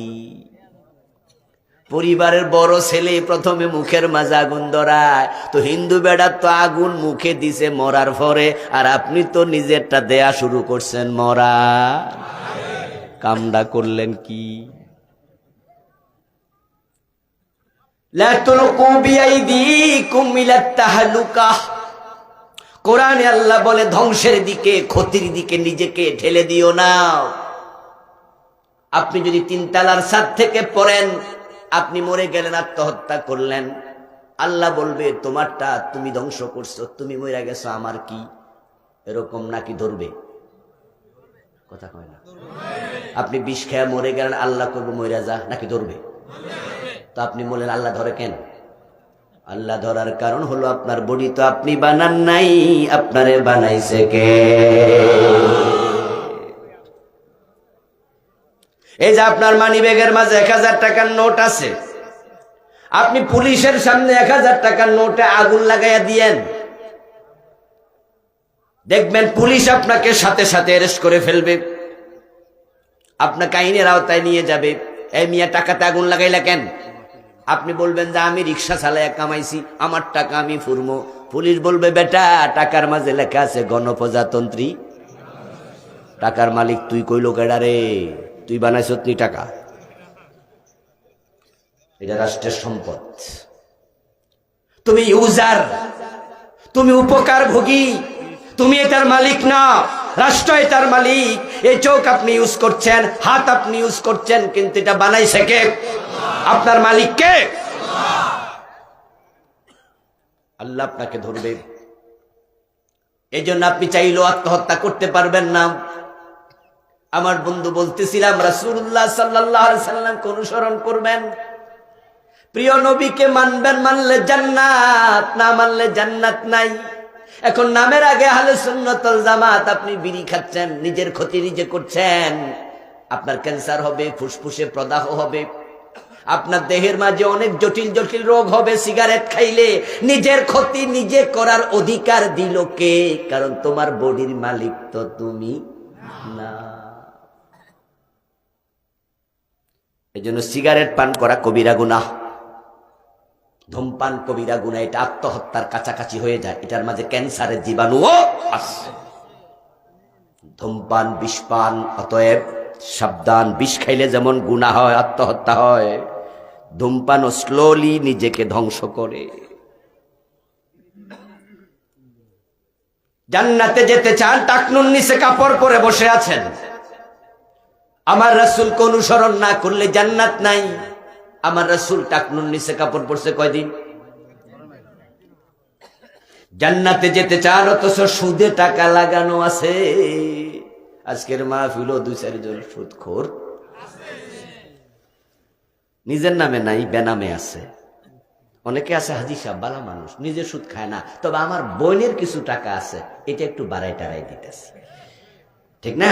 পরিবারের বড় ছেলে প্রথমে মুখের মাঝে আগুন ধরায়, তো হিন্দু বেড়া তো আগুন মুখে দিছে মরার পরে, আর আপনি তো নিজেরটা দেয়া শুরু করছেন মরা। কামডা করলেন কি? লা তুলকু বিআইদিকুম ইলাত তাহলুকা। কোরআনে আল্লাহ বলে ধ্বংসের দিকে, ক্ষতির দিকে নিজেকে ঠেলে দিও না। আপনি যদি 3 তলার ছাদ থেকে পড়েন, আপনি মরে গেলেন, আত্মহত্যা করলেন, আল্লাহ বলবে তোমারটা তুমি ধ্বংস করছো, তুমি মরে গেছো, আমার কি? এরকম নাকি ধরবে? কথা কয় না। আপনি বিষ খেয়ে মরে গেলেন, আল্লাহ করবো মরে যা, নাকি ধরবে? তো আপনি বললেন আল্লাহ ধরে কেন? আল্লাহ ধরার কারণ হলো আপনার বডি তো আপনি বানান নাই, আপনারে বানাইছে কে? এই যে আপনার মানি ব্যাগের মাঝে 1000 টাকার নোট আছে, আপনি পুলিশের সামনে 1000 টাকার নোটে আগুন লাগাইয়া দিয়েন, দেখবেন পুলিশ আপনাকে সাথে সাথে অ্যারেস্ট করে ফেলবে, আপনাকে আইনের আওতায় নিয়ে যাবে। এই মিয়া টাকাতে আগুন লাগাইলা কেন? আপনি বলবেন যে আমি রিক্সা চালাইয়া কামাইছি, আমার টাকা আমি ফুরমো। পুলিশ বলবে বেটা টাকার মাঝে লেখা আছে গণপ্রজাতন্ত্রী, টাকার মালিক তুই, কইলো কেডা রে? তুই বানাইছ নি টাকা, এটা রাষ্ট্রের সম্পদ, তুমি ইউজার, তুমি উপকার ভোগী, তুমি এটার মালিক না, রাষ্ট্র এটার মালিক। এই চোখ আপনি ইউজ করছেন, হাত আপনি ইউজ করছেন, কিন্তু এটা বানাইছে কে? আপনার মালিক কে? আল্লাহ আপনাকে ধরবে। এই জন্য আপনি চাইলেও আত্মহত্যা করতে পারবেন না। আমার বন্ধু বলতেছিলাম রাসূলুল্লাহ সাল্লাল্লাহু আলাইহি সাল্লামকে অনুসরণ করবেন, প্রিয় নবীকে মানবেন, মানলে জান্নাত, না মানলে জান্নাত নাই। এখন নামের আগে আহলে সুন্নাত ওয়াল জামাত, আপনি বিড়ি খাচ্ছেন, নিজের ক্ষতি নিজে করছেন, আপনার ক্যান্সার হবে, ফুসফুসে প্রদাহ হবে, আপনার দেহের মাঝে অনেক জটিল জটিল রোগ হবে। সিগারেট খাইলে নিজের ক্ষতি নিজে করার অধিকার দিল কে? কারণ তোমার বডির মালিক তো তুমি না। এই জন্য সিগারেট পান করা কবিরা গুনাহ, ধূমপান কবিরা গুনাহ, এটা আত্মহত্যার কাছাকাছি হয়ে যায়, এটার মাঝে ক্যান্সারের জীবাণুও আছে। ধূমপান বিষ পান, অতএব সাবধান। বিষ খাইলে যেমন গুনাহ হয়, আত্মহত্যা হয়, ধূমপানও স্লোলি নিজেকে ধ্বংস করে। জান্নাতে যেতে চান, টাকনুর নিচে কাপড় পরে বসে আছেন, আমার রাসূলকে অনুসরণ না করলে জান্নাত নাই। আমার রাসূল টাকনুর নিচে কাপড় পরছে কয়দিন? জান্নাতে যেতে চান, অথচ সুদে টাকা লাগানো আছে। আজকের মাহফিলও 2-4 জন সুদখোর, নিজের নামে নাই, বেনামে আছে। অনেকে আছে হাজি সাহেব বালা মানুষ, নিজে সুদ খায় না, তবে আমার বোনের কিছু টাকা আছে, এটা একটু বাড়াই টাড়াই দিতেছে, ঠিক না?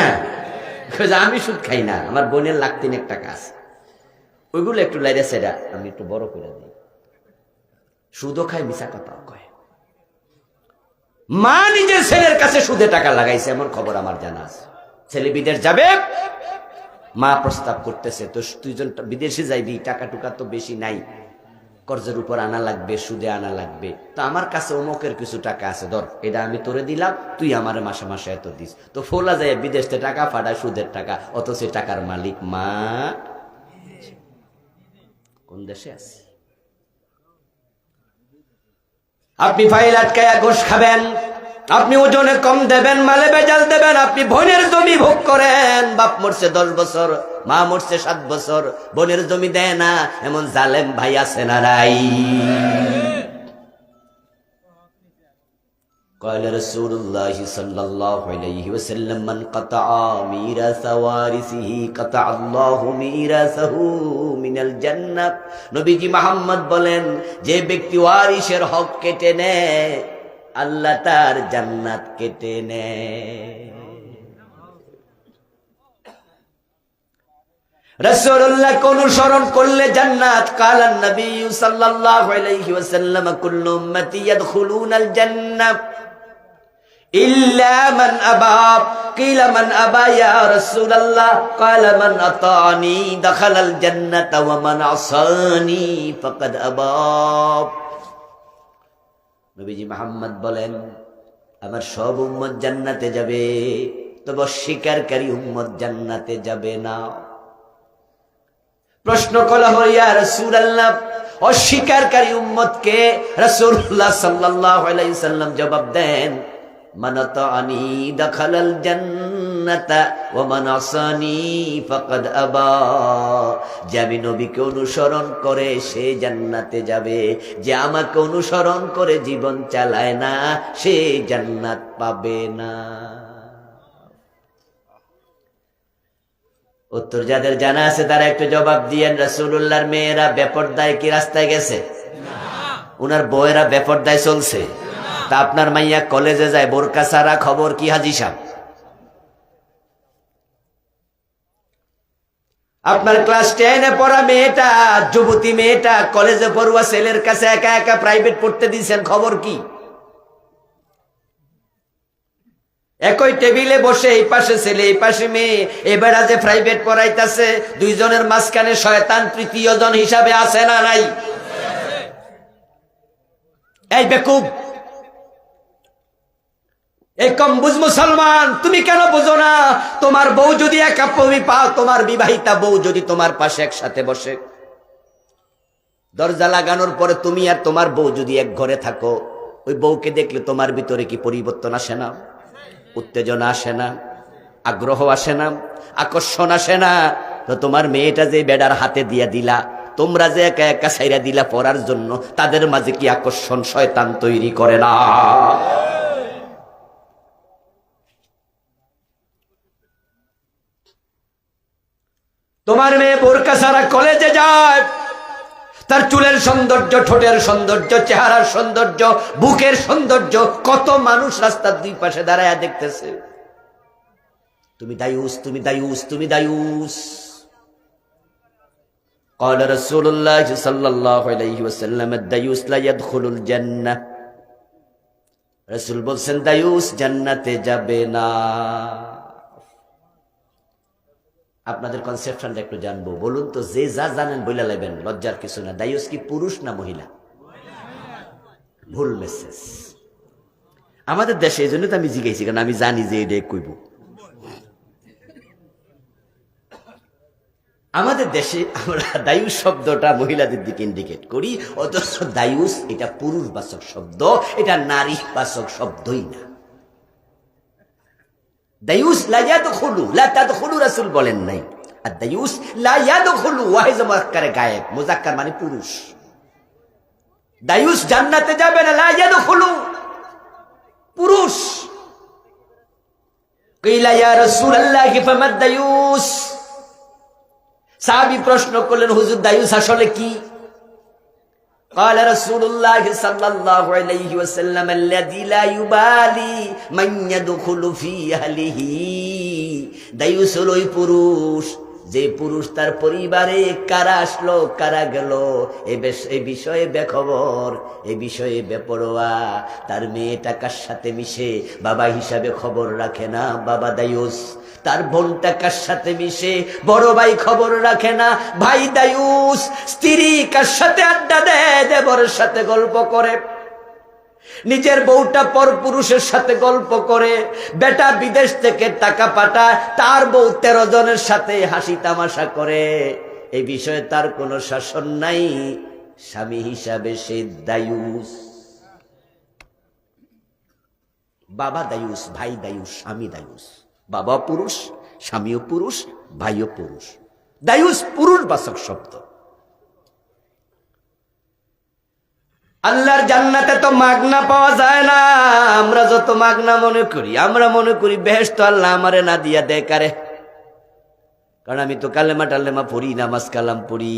আমি সুদ খাই না, আমার বোনের 1,3 টাকা আছে, ওইগুলো একটু লাইরা সেরা আমি একটু বড় করে দিই। সুদও খায়, মিশা কথাও কয়। মা নিজের ছেলের কাছে সুদে টাকা লাগাইছে, এমন খবর আমার জানা আছে। ছেলে বিদেশ যাবে, মা প্রস্তাব করতেছে, তো তুই বিদেশে যাইবি, টাকা টুকা তো বেশি নাই, কর্জের উপর আনা লাগবে, সুদে আনা লাগবে, তো আমার কাছে অমুকের কিছু টাকা আছে, ধর এটা আমি তোরে দিলাম, তুই আমার মাসে মাসে এত দিস। তো ফোলা যায় বিদেশ থেকে টাকা ফাটায়, সুদের টাকা, অথচ টাকার মালিক মা। কোন দেশে আছে? আপনি ফাইল আটকায়া ঘুষ খাবেন, আপনি ওজনে কম দেবেন, মালে বেজাল দেবেন, আপনি বোনের জমি ভোগ করেন। বাপ মরছে 10 বছর, মা মরছে 7 বছর, বোনের জমি দেয় না, এমন জালেম ভাই আছে না নাই? قال رسول الله صلى الله عليه وسلم من قطع ميراث وارثه قطع الله ميراثه من الجنة। নবীজি মুহাম্মদ বলেন, যে ব্যক্তি ওয়ারিসের হক কেটে নেয়, আল্লাহ তার জান্নাত কেটে নেয়। রাসূলুল্লাহকে অনুসরণ করলে জান্নাত। কালান নবী সাল্লাল্লাহু আলাইহি ওয়াসাল্লাম, কুল্লু উম্মতি ইয়াদখুলুনাল জান্নাহ ইল্লা মান আবা। কিলা মান আবা ইয়া রাসূলুল্লাহ? ক্বালা মান আতানি দাখালাল জান্নাতা ওয়া মান আসানি ফাকাদ আবা। নবীজি মুহাম্মদ বলেন, আমার সব উম্মত জান্নাতে যাবে, তবে অস্বীকারী উম্মত জান্নাতে যাবে না। প্রশ্ন করা হয়, ইয়া রাসূলুল্লাহ, অস্বীকারী উম্মতকে? রাসূলুল্লাহ সাল্লাল্লাহু আলাইহি সাল্লাম জবাব দেন, মান আতানি দাখালাল জান্নাহ সুন্নাতা ওয়া মান আসানি ফাকাদ আবা, যে আমি নবীকে অনুসরণ করে সে জান্নাতে যাবে, যে আমাকে অনুসরণ করে জীবন চালায় না সে জান্নাত পাবে না। উত্তর যাদের জানা আছে তারা একটু জবাব দিয়েন। রাসূলুল্লাহর মেয়েরা বেপরদায় কি রাস্তায় গেছে? উনার বউয়েরা বেপরদায় চলছে? তা আপনার মাইয়া কলেজে যায় বোরকা ছাড়া, খবর কি হাজী সাহেব? আপনার ক্লাস 10-এ পড়া মেয়েটা, যুবতী মেয়েটা কলেজে পড়ুয়া ছেলের কাছে একা একা প্রাইভেট পড়তে দিয়েছেন, খবর কি? একই টেবিলে বসে এই পাশে ছেলে এই পাশে মেয়ে, এবার যে প্রাইভেট পড়াইতেছে দুইজনের মাঝখানে শয়তান তৃতীয় জন হিসাবে আছে না নাই? এই বেকুব, এই কমবুজ মুসলমান, তুমি কেন বোঝো না? তোমার বউ যদি একা তুমি পাও, তোমার বিবাহিতা বউ যদি তোমার পাশে একসাথে বসে, দরজা লাগানোর পরে তুমি আর তোমার বউ যদি এক ঘরে থাকো, ওই বউকে দেখলে তোমার ভিতরে কি পরিবর্তন আসে না? উত্তেজনা আসে না? আগ্রহ আসে না? আকর্ষণ আসে না? তো তোমার মেয়েটা যে বেডার হাতে দিয়া দিলা, তোমরা যে একা একা ছাইরা দিলা পড়ার জন্য, তাদের মাঝে কি আকর্ষণ শয়তান তৈরি করে না? তোমার মেয়ে বোরকা ছাড়া কলেজে যায়, তার চুলের সৌন্দর্য, ঠোঁটের সৌন্দর্য, চেহারার সৌন্দর্য, বুকের সৌন্দর্য কত মানুষ রাস্তার দুই পাশে দাঁড়ায়া দেখতেছে। তুমি দায়ুস, তুমি দায়ুস, তুমি দায়ুস। قال رسول الله صلى الله عليه وسلم الديوس لا يدخل الجنة, রাসূল বলেন দায়ুস জান্নাতে যাবে না। আপনাদের কনসেপশনটা একটু জানবো, বলুন তো, যে যা জানেন বইলা লাইবেন, লজ্জার কিছু না। দায়ুস কি পুরুষ না মহিলা? ভুল মেসেজ আমাদের দেশে, এই জন্য তো আমি জিজ্ঞাসি, কারণ আমি জানি যে এটা কইব। আমাদের দেশে আমরা দায়ুস শব্দটা মহিলাদের দিকে ইন্ডিকেট করি, অথচ দায়ুস এটা পুরুষবাচক শব্দ, এটা নারীবাচক শব্দই না। দায়ুস লা ইয়াদখুলু, লা তাদখুলু রাসূল বলেন নাই। আর দায়ুস লা ইয়াদখুলু ওয়াহিদ মুযাক্কারে গায়েব, মুযাক্কার মানে পুরুষ। দায়ুস জান্নাতে যাবে না, লা ইয়াদখুলু পুরুষ। কিলা ইয়া রাসূলুল্লাহ ফামাদ দায়ুস, সাহাবী প্রশ্ন করলেন, হুজুর দায়ুস আসলে কি? قال رسول الله صلى الله عليه وسلم الذي لا يبالي من يدخل في اهله, দায়ুস হলো ওই পুরুষ যে পুরুষ তার পরিবারে কারা আসলো কারা গেল এই বিষয়ে বেখবর, এই বিষয়ে বেপরোয়া। তার মেয়েটা কার সাথে মিশে বাবা হিসাবে খবর রাখে না, বাবা দায়ুস। তার বোনটা কার সাথে মিশে বড় ভাই খবর রাখে না, ভাই দায়ুস। স্ত্রী কার সাথে আড্ডা দেয়, দেবরের সাথে গল্প করে। নিজের বউটা পর পুরুষের সাথে গল্প করে। বেটা বিদেশ থেকে টাকা পাঠায়, তার বউ 13 জনের সাথে হাসি তামাশা করে। এই বিষয়ে তার কোনো শাসন নাই, স্বামী হিসাবে সে দায়ুস। বাবা দায়ুস, ভাই দায়ুস, স্বামী দায়ুস। বাবা পুরুষ, স্বামীও পুরুষ, ভাইও পুরুষ। দায়ুস পুরুষবাচক শব্দ। আল্লাহর জান্নাতে তো মাগনা পাওয়া যায় না। আমরা যত মাগনা মনে করি, আমরা মনে করি বেহেশত আল্লাহ আমারে না দিয়া দেয় কারে, কারণ আমি তো কালেমা টালেমা পড়ি, নামাজ কালাম পড়ি।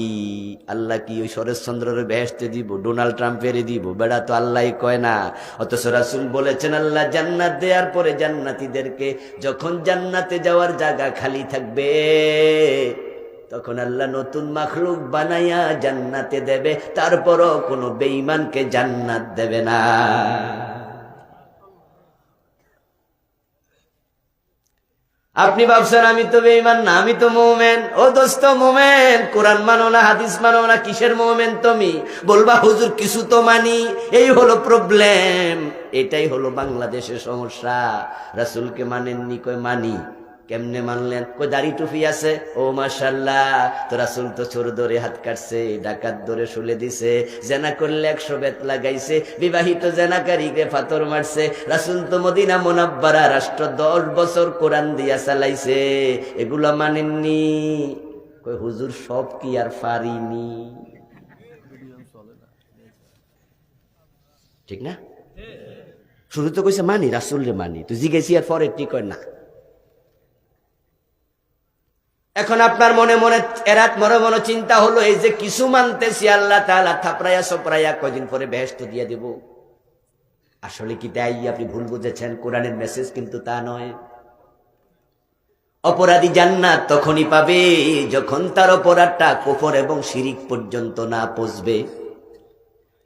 আল্লাহ কি ওই শরৎচন্দ্রের বেহেশতে দিব, ডোনাল্ড ট্রাম্পের দিব? বেড়া তো আল্লাহই কয় না। অথচ রাসূল বলেছেন আল্লাহ জান্নাত দেওয়ার পরে জান্নাতীদেরকে যখন জান্নাতে যাওয়ার জায়গা খালি থাকবে, তখন আল্লাহ নতুন মাখলুক বানাইয়া জান্নাতে দেবে, তারপরও কোনো বেঈমানকে জান্নাত দেবে না। আপনি ভাবছেন আমি তো বেঈমান না, আমি তো মুমিন। ও দোস্ত, মুমিন কোরআন মানো না, হাদিস মানো না, কিসের মুমিন তুমি? বলবা হুজুর কিছু তো মানি। এই হলো প্রবলেম, এটাই হলো বাংলাদেশের সমস্যা। রাসূলকে মানেননি, কই মানি। কেমনে মানলেন? কই দাড়ি টুপি আছে। ও মাশাআল্লাহ, তো রাসূল তো চোর ধরে হাত কাটছে, ডাকাত ধরে শুলে দিছে, জেনা করলে 100 বেত লাগাইছে, বিবাহিত জেনাকারীকে পাথর মারছে। রাসূল তো মদিনা মুনাব্বারা রাষ্ট্র 10 বছর কোরআন দিয়া চালাইছে, এগুলা মানেননি। কই হুজুর সব কি আর পারিনি? ঠিক না? শুরু তো কইছে মানি, রাসূলরে মানি, তুই জিজ্ঞেসি আর পরে ঠিক হয় না। এখন আপনার মনে মনে এরাত মনে মনে চিন্তা হলো, এই যে কিছু মানতেছি আল্লাহ তাআলা থাপড়াইয়া সপড়াইয়া কয়দিন পরে বেহেশত দিয়ে দেব। আসলে কি তাই? আপনি ভুল বুঝেছেন, কোরআনের মেসেজ কিন্তু তা নয়। অপরাধী জান্নাত তখনই পাবে যখন তার অপরাধটা কুফর এবং শিরিক পর্যন্ত না পৌঁছবে।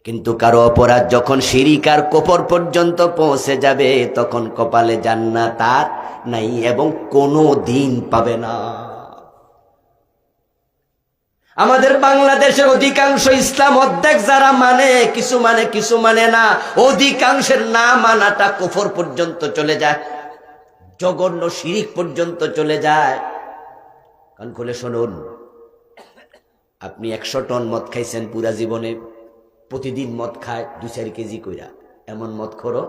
কিন্তু কারো অপরাধ যখন শিরিক আর কুফর পর্যন্ত পৌঁছে যাবে, তখন কপালে জান্নাত আর নাই এবং কোনো দিন পাবে না। আমাদের বাংলাদেশের অধিকাংশ ইসলাম অর্ধেক যারা মানে, কিছু মানে কিছু মানে না, অধিকাংশের না মানাটা কুফর পর্যন্ত চলে যায়, জঘন্য শিরিক পর্যন্ত চলে যায়। কান খুলে শুনুন, আপনি 100 টন মদ খাইছেন পুরা জীবনে, প্রতিদিন মদ খায় 2-4 কেজি কইরা, এমন মদ খোরও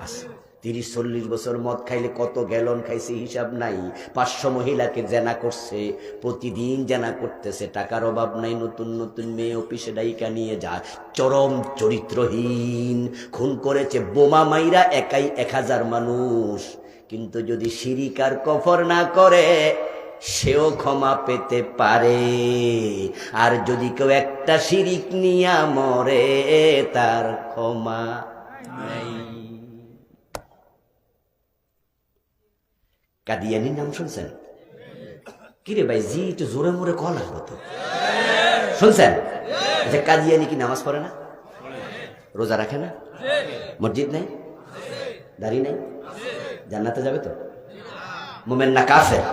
আছে। 30-40 বছর মদ খাইলে কত গ্যালন খাইছে হিসাব নাই। 500 মহিলাকে জেনা করছে, প্রতিদিন জেনা করতেছে, টাকার অভাব নাই, নতুন নতুন মেয়ে অফিসে ডাইকা নিয়ে যায়, চরম চরিত্রহীন, খুন করেছে বোমা মাইরা একাই 1000 মানুষ। কিন্তু যদি শিরিক আর কুফর না করে, সেও ক্ষমা পেতে পারে। আর যদি কেউ একটা শিরিক নিয়া মরে, তার ক্ষমা নাই। কাদিয়ানির নাম শুনছেন? কিরে ভাই, জি একটু জোরে মোরে কল আসবো তো, শুনছেন? আচ্ছা, কাদিয়ানি কি নামাজ পড়ে না, রোজা রাখে না, মসজিদ নাই, দাড়ি নাই, জান্নাতে যাবে তো? মুমিন না কাফের?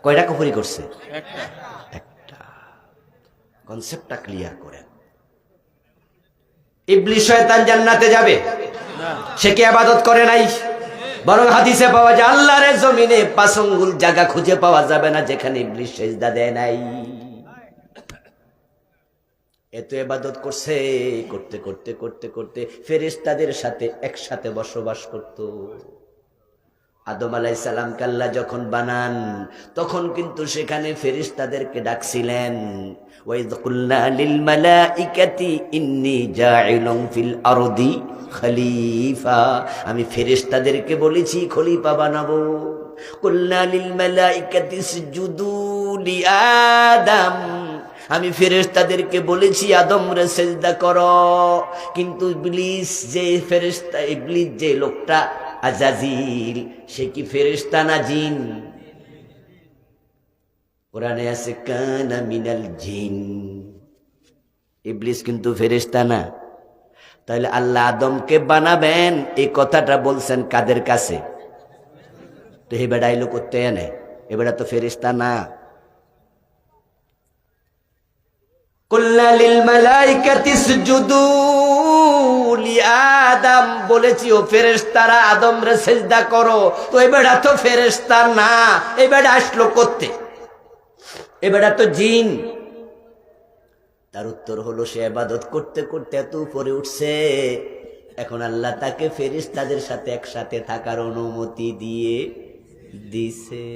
কয়টা কুফরি করছে? একটা। কনসেপ্টটা ক্লিয়ার করেন। ইবলিস শয়তান জান্নাতে যাবে, সে কি ইবাদত করে নাই? বরং হাদিসে পাওয়া যায় আল্লাহর জমিনে 5 আঙ্গুল জায়গা খুঁজে পাওয়া যাবে না যেখানে ইবলিস সিজদা দেয় নাই। এত ইবাদত করছে, করতে করতে করতে করতে ফেরেশতাদের সাথে একসাথে বসবাস করত। আদম আলাইহিস সালামকে আল্লাহ যখন বানান, তখন কিন্তু সেখানে ফেরেশতাদেরকে ডাকছিলেন, ওয়াইদ কুল্লা লিল মালাইকাতি ইন্নী জাইলুন ফিল আরদি খলিফা। আমি ফেরেশতাদেরকে বলেছি খলিফা বানাবো। কুল্লা লিল মালাইকাতি ইসজুদু লি আদম, আমি ফেরেশতাদেরকে বলেছি আদমরে সিজদা করো। কিন্তু ইবলিস যে ফেরেশতা, ইবলিস যে লোকটা আজাজিল, সে কি ফেরেশতা না জিন? কোরআনে আছে কানা মিনাল জিন। ইবলিস কিন্তু ফেরেশতা না। তাহলে আল্লাহ আদমকে বানাবেন এই কথাটা বলছেন কাদের কাছে? তো এই বেড়া এলো করতে এনে, এ বেড়া তো ফেরেশতা না। কুল্লা লিল মালাইকাতি ইসজুদু লি আদম, বলেছি ও ফেরেশতারা আদমরে সিজদা করো। তো এই বেড়া তো ফেরেশতা না, এই বেড়া আসলো করতে? এই বেড়া তো জিন। তার উত্তর হলো, সে ইবাদত করতে করতে এত উপরে উঠছে, এখন আল্লাহ তাকে ফেরেশতাদের সাথে একসাথে থাকার অনুমতি দিয়ে দিছে।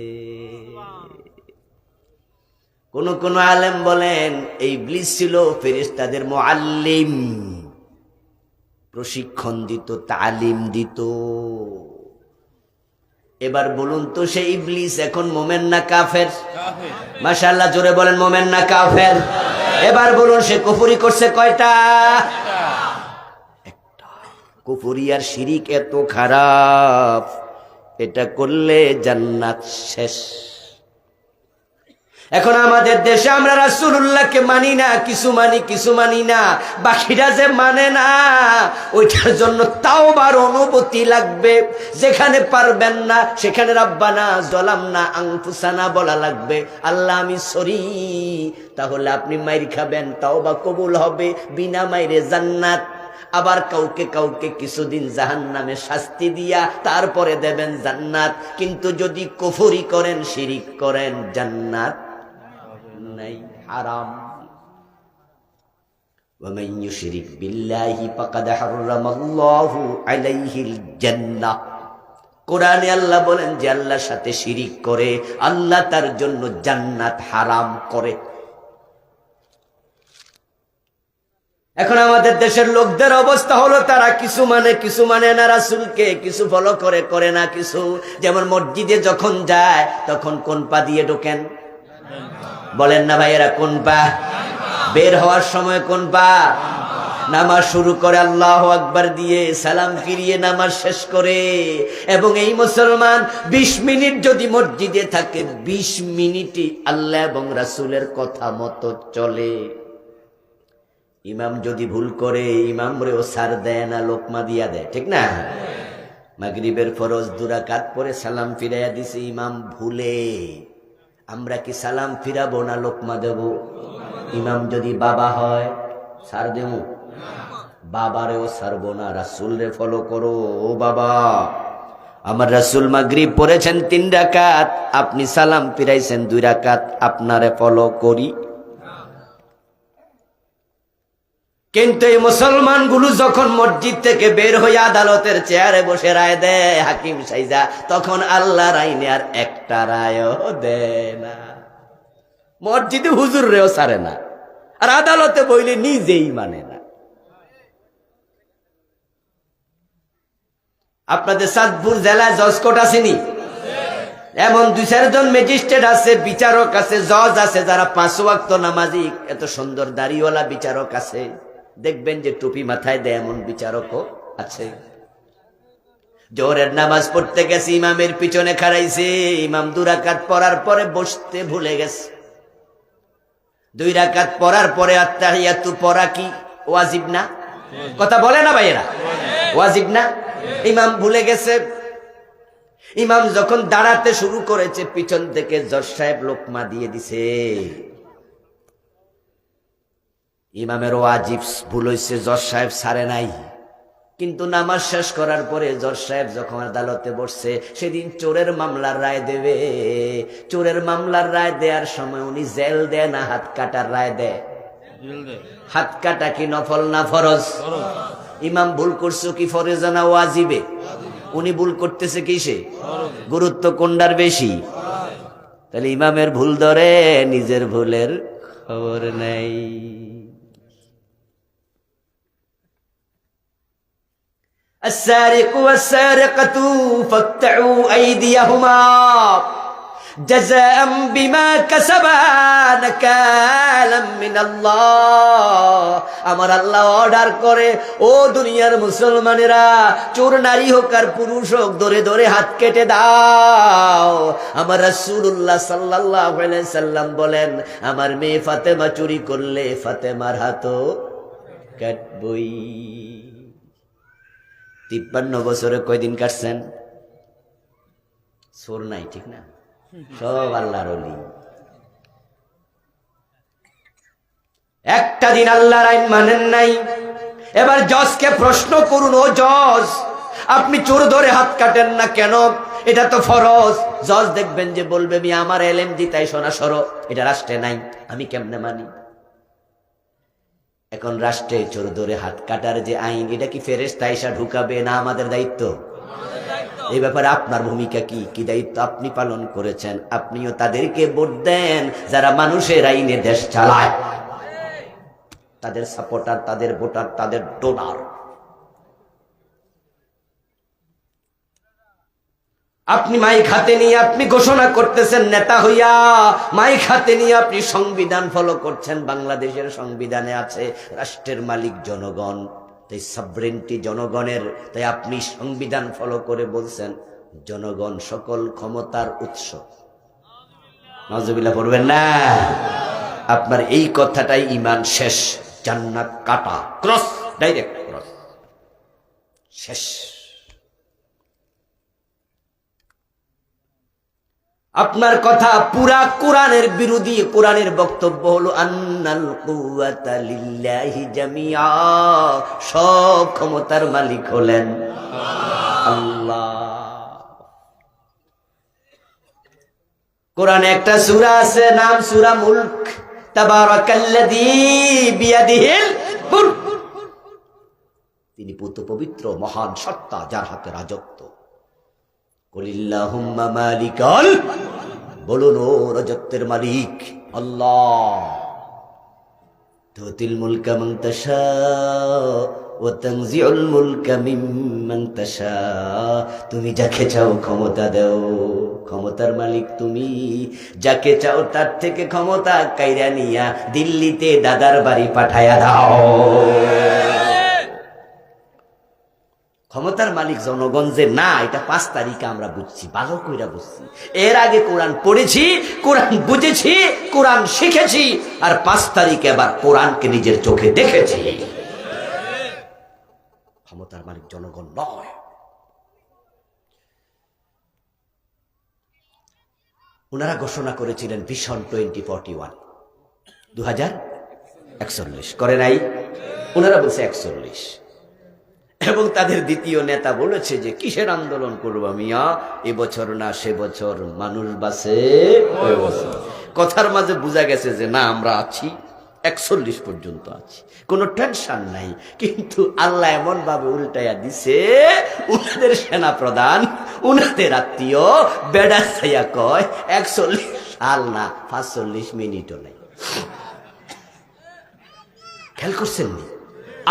কোন কোন আলেম বলেন এই ইবলিস ছিল ফেরেশতাদের মুআল্লিম, প্রশিক্ষণ দিত, তালিম দিত। এবার বলুন তো, সেই ইবলিস এখন মোমেন না কাফের? মাশাআল্লাহ, জোরে বলেন, মোমেন না কাফের? এবার বলুন, সে কুফরি করছে কয়টা? একটা। কুফরি আর শিরিক এত খারাপ, এটা করলে জান্নাত শেষ। এখন আমাদের দেশে আমরা রাসূলুল্লাহকে মানি না, কিছু মানি কিছু মানি না, বাকিরা যে মানে না, ওইটার জন্য তাওবার অনুমতি লাগবে। যেখানে পারবেন না সেখানে রাব্বানা যালামনা আনফুসানা বলা লাগবে, আল্লাহ আমি সরি। তাহলে আপনি মাইর খাবেন, তাওবা কবুল হবে, বিনা মাইরে জান্নাত। আবার কাউকে কাউকে কিছুদিন জাহান্নামে শাস্তি দিয়া তারপরে দেবেন জান্নাত। কিন্তু যদি কুফরি করেন, শিরিক করেন, জান্নাত নাই, হারাম। ومن يشرك بالله فقد حرم الله عليه الجنة। কোরআনে আল্লাহ বলেন যে আল্লাহর সাথে শিরিক করে আল্লাহ তার জন্য জান্নাত হারাম করে। এখন আমাদের দেশের লোকদের অবস্থা হলো তারা কিছু মানে না রাসূলকে, কিছু ফলো করে না কিছু। যেমন মসজিদে যখন যায় তখন কোন পা দিয়ে ঢোকেন বলেন না ভাইয়েরা? কোন পা? বের হওয়ার সময় কোন পা? নামাজ শুরু করে আল্লাহু আকবার দিয়ে সালাম ফিরিয়ে নামাজ শেষ করে। এবং এই মুসলমান 20 মিনিট যদি মসজিদে থাকে, 20 মিনিটই আল্লাহ এবং রাসূলের কথা মতো চলে। ইমাম যদি ভুল করে ইমাম রেও সার দেয় না, লোকমা দিয়া দেয়, ঠিক না? মাগরিবের ফরজ 2 রাকাত পরে সালাম ফিরাইয়া দিছে ইমাম ভুলে, আমরা কি সালাম ফিরাবো না লোকমা দেব? ইমাম যদি বাবা হয় সার দেব? বাবারেও সারবো না, রাসূলরে ফলো করো। ও বাবা, আমার রাসূল মাগরিব পড়েছেন 3 রাকাত, আপনি সালাম ফিরাইছেন 2 রাকাত, আপনারে ফলো করি। কিন্তু এই মুসলমানগুলো যখন মসজিদ থেকে বের হয়ে আদালতের চেয়ারে বসে রায় দেয় হাকিম সাইজা, তখন আল্লাহর আইনে আর একটা রায়ও দেয় না। মসজিদে হুজুর রেও সারে না, আর আদালতে বইলে নিজেই মানে না। আপনাদের চাঁদপুর জেলায় জজ কোর্ট আসেনি? এমন 2-4 জন ম্যাজিস্ট্রেট আছে, বিচারক আছে, জজ আছে, যারা 5 ওয়াক্ত নামাজি, এত সুন্দর দাড়িওয়ালা বিচারক আছে। দেখবেন যে টুপি মাথায় দেয় এমন বিচারকও আছে। জোহরের নামাজ পড়তে গেছে, ইমামের পিছনে খাড়াইছে, ইমাম 2 রাকাত পড়ার পরে বসতে ভুলে গেছে। 2 রাকাত পড়ার পরে আত্তাহিয়াতু পড়া কি ওয়াজিব না? কথা বলে না ভাইয়েরা? ওয়াজিব না? ইমাম ভুলে গেছে। ইমাম যখন দাঁড়াতে শুরু করেছে, পিছন থেকে জজ সাহেব লোকমা দিয়ে দিছে। ইমামের ওয়াজিব ভুল হয়েছে, জজ সাহেব ছাড়ে নাই। কিন্তু নামাজ শেষ করার পরে জজ সাহেব যখন আদালতে বসছে, সেদিন চোরের মামলার রায় দেবে। চোরের মামলার রায় দেওয়ার সময় উনি জেল দেয় না হাত কাটার রায় দেয়? হাত কাটা কি নফল না ফরজ? ইমাম ভুল করছো কি ফরজ না ওয়াজিবে? উনি ভুল করতেছে কিসে? গুরুত্ব কোনটার বেশি? তাহলে ইমামের ভুল ধরে, নিজের ভুলের খবর নেই। السارق والسارقة فاقطعوا أيديهما جزاء بما كسبا نكالا من الله। আমার আল্লাহ অর্ডার করে, ও দুনিয়ার মুসলমানেরা, চোর নারী হোক আর পুরুষ হোক, ধরে ধরে হাত কেটে দাও। আমার রাসূলুল্লাহ সাল্লাল্লাহু আলাইহি সাল্লাম বলেন, আমার মেয়ে ফাতেমা চুরি করলে ফাতেমার হাতও কাটবই। 53 বছরে কয়দিন কাটছেন? চোর নাই, ঠিক না? সব আল্লাহর ওলি। একটা দিন আল্লাহর আইন মানেন নাই। এবার জজকে প্রশ্ন করুন, ও জজ, আপনি চোর ধরে হাত কাটেন না কেন? এটা তো ফরজ। জজ দেখবেন যে বলবে, আমি আমার এলেম দিতাই শোনা সরো, এটা রাষ্ট্রে নাই, আমি কেমনে মানি? এখন রাষ্ট্রে চোর ধরে হাত কাটার যে আইন, এটা কি ফেরেশতা আইসা ঢুকাবে না আমাদের দায়িত্ব? এই ব্যাপারে আপনার ভূমিকা কি? কি দায়িত্ব আপনি পালন করেছেন? আপনিও তাদেরকে ভোট দেন যারা মানুষের আইনে দেশ চালায়, তাদের সাপোর্টার, তাদের ভোটার, তাদের ডোনার। আপনি মাইক হাতে নিয়ে আপনি ঘোষণা করতেছেন নেতা হইয়া, মাইক হাতে নিয়ে আপনি সংবিধান ফলো করছেন। বাংলাদেশের সংবিধানে আছে রাষ্ট্রের মালিক জনগণ, তাই সভরেন্টি জনগণের। তাই আপনি সংবিধান ফলো করে বলছেন জনগণ সকল ক্ষমতার উৎস। নাউজুবিল্লাহ পড়বেন না? আপনার এই কথাটাই ঈমান শেষ, জান্নাত কাটা, ক্রস, ডাইরেক্ট ক্রস, শেষ। আপনার কথা পুরা কোরআনের বিরোধী। কোরআনের বক্তব্য হলো আন্নাল কুওয়াতা লিল্লাহি জামিআ, সব ক্ষমতার মালিক হলেন আল্লাহ। কোরআনে একটা সূরা আছে, নাম সূরা মুলক। তাবারাকাল্লাযী বিয়াদিহিল মুলক, তিনি পুত পবিত্র মহান সত্তা, যার হাতে রাজত্ব। কুলিল্লাহুম্মা মালিকাল, বলুন ও রাজত্বের মালিক আল্লাহ। তুতিল মুলকা মান তাশা ওয়া তানজিউল মুলকা মিম্মান তাশা, তুমি যাকে চাও ক্ষমতা দাও, ক্ষমতার মালিক তুমি। যাকে চাও তার থেকে ক্ষমতা কাইরা নিয়া দিল্লিতে দাদার বাড়ি পাঠায়া দাও। ক্ষমতার মালিক জনগণ যে না, এটা 5 তারিখে আমরা বুঝছি, ভালো কইরা বুঝছি। এর আগে কোরআন পড়েছি, কোরআন বুঝেছি, কোরআন শিখেছি, আর 5 তারিখে আবার কোরআনকে নিজের চোখে দেখেছি। ক্ষমতার মালিক জনগণ নয়। ওনারা ঘোষণা করেছিলেন ভিশন 2041, 2041 করে নাই, ওনারা বলছে 41। এবং তাদের দ্বিতীয় নেতা বলেছে যে কিসের আন্দোলন করবো মিয়া, এবছর না সে বছর, মানুষ বাঁচে ওই বছর। কথার মাঝে বোঝা গেছে যে না, আমরা আছি 41 পর্যন্ত আছি, কোনো টেনশন নাই। কিন্তু আল্লাহ এমন ভাবে উল্টাইয়া দিছে, উনাদের সেনা প্রধান, উনাদের আত্মীয় বেড়া ছাইয়া কয় 41 সাল না, 45 মিনিটও নাই। খেয়াল করছেন নি?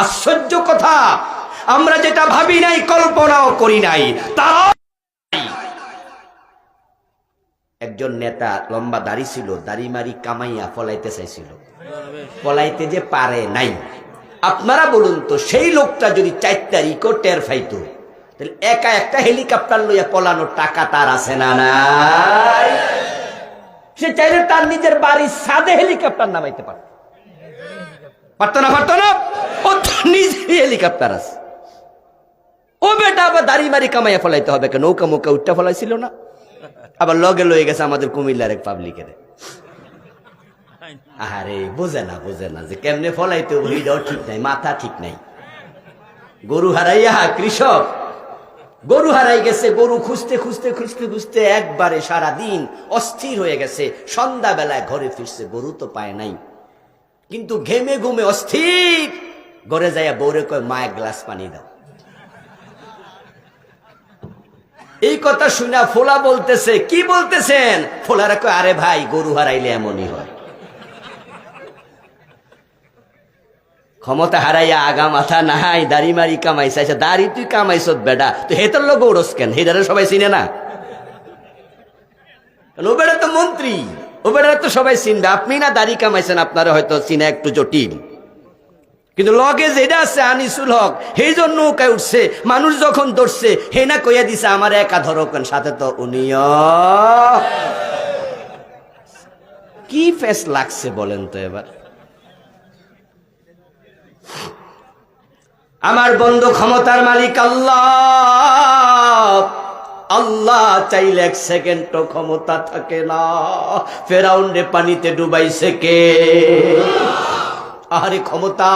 আশ্চর্য কথা, আমরা যেটা ভাবি নাই, কল্পনাও করি নাই, তারা। একজন নেতা লম্বা দাড়ি ছিল, দাড়ি মারি কামাইয়া পলাইতে চাইছিল, পলাইতে যে পারে নাই। আপনারা বলুন তো, সেই লোকটা যদি 4 তারিখও টের পাইতো, তাহলে একা একটা হেলিকপ্টার লইয়া পলানোর টাকা তার আছে না নাই? সে চাইলে তার নিজের বাড়ির ছাদে হেলিকপ্টার নামাইতে পারত, পারতো না? পারতো না? ও তো নিজেরই হেলিকপ্টার আছে। ও বেটা আবার দাড়ি মারি কামাইয়া ফলাইতে হবে কেন? নৌকা মৌকা উঠটা ফলাইছিল না? আবার লগে লয়ে গেছে আমাদের কুমিল্লার এক পাবলিকের। আরে বোঝে না যে কেমনে ফলাইতে ওইটাও ঠিক নাই, মাথা ঠিক নাই। গরু হারাইয়া কৃষক গরু হারাই গেছে, গরু খুঁজতে খুঁজতে খুঁজতে খুঁজতে একবারে সারা দিন অস্থির হয়ে গেছে। সন্ধ্যা বেলায় ঘরে ফিরছে, গরু তো পায় নাই, কিন্তু ঘেমে ঘুমে অস্থির। ঘরে যাইয়া বউরে কয়, মা 1 গ্লাস পানি দাও। এই কথা শুনা ফোলা বলতেছে, কি বলতেছেন? ফোলারা কয়, আরে ভাই, গরু হারাইলে এমনই হয়। ক্ষমতা হারাইয়া আগা মাথা নাই, দাড়ি মারি কামাইছে। আচ্ছা, দাড়ি তুই কামাইছ বেটা, তো হেতার লোক ওরস কেন? হেদারে সবাই চিনে না? ও বেটা তো মন্ত্রী, ও বেটা তো সবাই চিনবে। আপনি না দাড়ি কামাইছেন, আপনারা হয়তো চিনা একটু জটিল, কিন্তু লগে যেটা আছে আনিসুল হক, সেই জন্য নৌকায় উঠছে। মানুষ যখন ধরছে, হে না কইয়া দিছে আমার একা ধরো কেন, সাথে তো উনিও। কি ফেস লাগছে বলেন তো এবার? আমার বন্ধু, ক্ষমতার মালিক আল্লাহ। আল্লাহ চাইলে 1 সেকেন্ড ক্ষমতা থাকে না। ফেরাউন রে পানিতে ডুবাইছে কে? আরে ক্ষমতা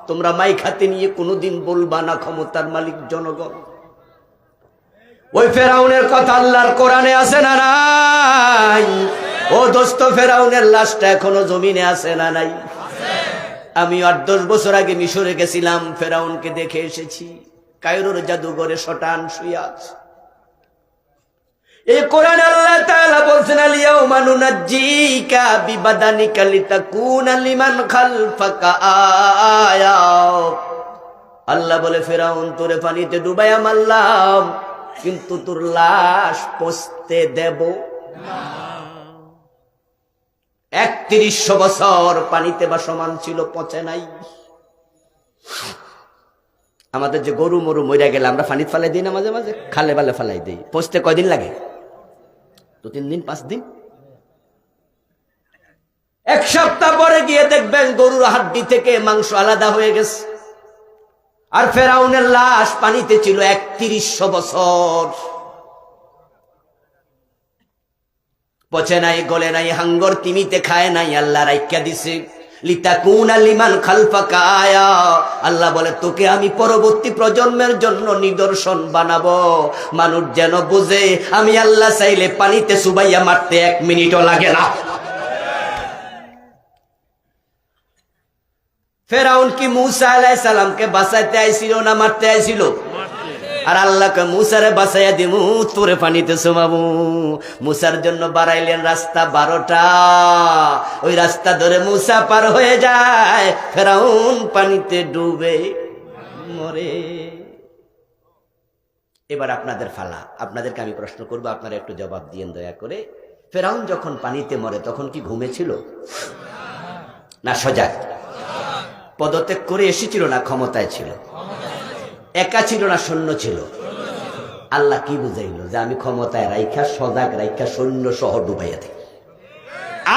তোমরা মাই খাতে নিয়ে কোনোদিন বলবা না ক্ষমতার মালিক জনগণ। ওই ফেরাউনের কথা আল্লাহর কোরআনে আছে না নাই? ও দোস্ত, ফেরাউনের লাশটা এখনো জমিনে আছে না নাই? আমি 8-10 বছর আগে মিশরে গেছিলাম, ফেরাউনকে দেখে এসেছি। কায়রোর জাদুঘরে শটান শুয়ে আছে। এই কোরআন আল্লাহ তাআলা বলছেন, আল-ইয়াউমা নুনাজ্জিকা বিবাদানিকা লিতাকুনা লিমান খালফাকা আয়া। আল্লাহ বলে, ফেরাউন তোরে পানিতে ডুবাইয়া মারলাম, কিন্তু তোর লাশ পচতে দেব না। 3100 বছর পানিতে ভাসমান ছিল, পচে নাই। আমাদের যে গরু মরু মইরা গেলে আমরা পানিতে ফালাই দিই না, মাঝে মাঝে খালে বালে ফালাই দিই। পচতে কয়দিন লাগে? 2-3 দিন, 5 দিন। 1 সপ্তাহ পরে গিয়ে দেখবেন গরুর হাড্ডি থেকে মাংস আলাদা হয়ে গেছে। আর ফেরাউনের লাশ পানিতে ছিল 3100 বছর। পচে নাই, গলে নাই, হাঙ্গর তিমিতে খায় নাই, আল্লাহ রাইখা দিছে লিতাকুনা লিমান খালফাকা আয়া। আল্লাহ বলে তোকে আমি পরবর্তী প্রজন্মের জন্য নিদর্শন বানাবো, মানুষ যেন বুঝে আমি আল্লাহ চাইলে পানিতে চুবাইয়া মারতে 1 মিনিটও লাগে না। ফেরাউন কি মূসা আলাইহিস সালামকে বাঁচাইতে আইছিল না মারতে আইছিল? আর আল্লাহকে মূসারে বাঁচাইয়া দিমু, তোরে পানিতে চুমাবো। মূসার জন্য বাড়াইলেন রাস্তা 12টা, ওই রাস্তা ধরে মূসা পার হয়ে যায়, ফেরাউন পানিতে ডুবে মরে। এবার আপনাদের ফালা, আপনাদেরকে আমি প্রশ্ন করবো, আপনারা একটু জবাব দিয়েন দয়া করে। ফেরাউন যখন পানিতে মরে তখন কি ঘুমেছিল না সজাগ? পদত্যাগ করে এসেছিল না ক্ষমতায় ছিল? একা ছিল না সৈন্য ছিল? আল্লাহ কি বুঝাইল যে আমি ক্ষমতায় রাইখা সজাগ রাইখা সৈন্য সহ ডুবাইয়া দিই,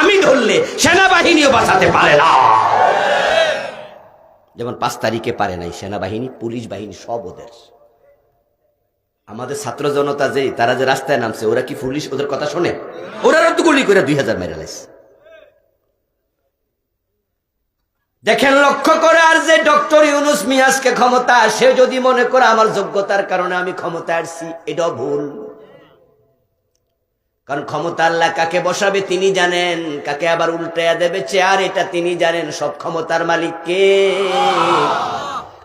আমি ধরলে সেনাবাহিনীও বাঁচাতে পারে না। যেমন 5 তারিখে পারে নাই সেনাবাহিনী, পুলিশ বাহিনী সব ওদের। আমাদের ছাত্র জনতা যে তারা যে রাস্তায় নামছে, ওরা কি পুলিশ ওদের কথা শোনে? ওরা তো গুলি করে 2000 মেরে লাইছে। দেখেন লক্ষ্য করে, আর যে ডক্টর ইউনূস মিয়াজকে ক্ষমতা, সে যদি মনে করে আমার যোগ্যতার কারণে আমি ক্ষমতা আসছি, এটাও ভুল। কারণ ক্ষমতা আল্লাহ কাকে বসাবে তিনি জানেন, কাকে আবার উল্টাইয়া দেবে চেয়ার এটা তিনি জানেন। সব ক্ষমতার মালিক কে?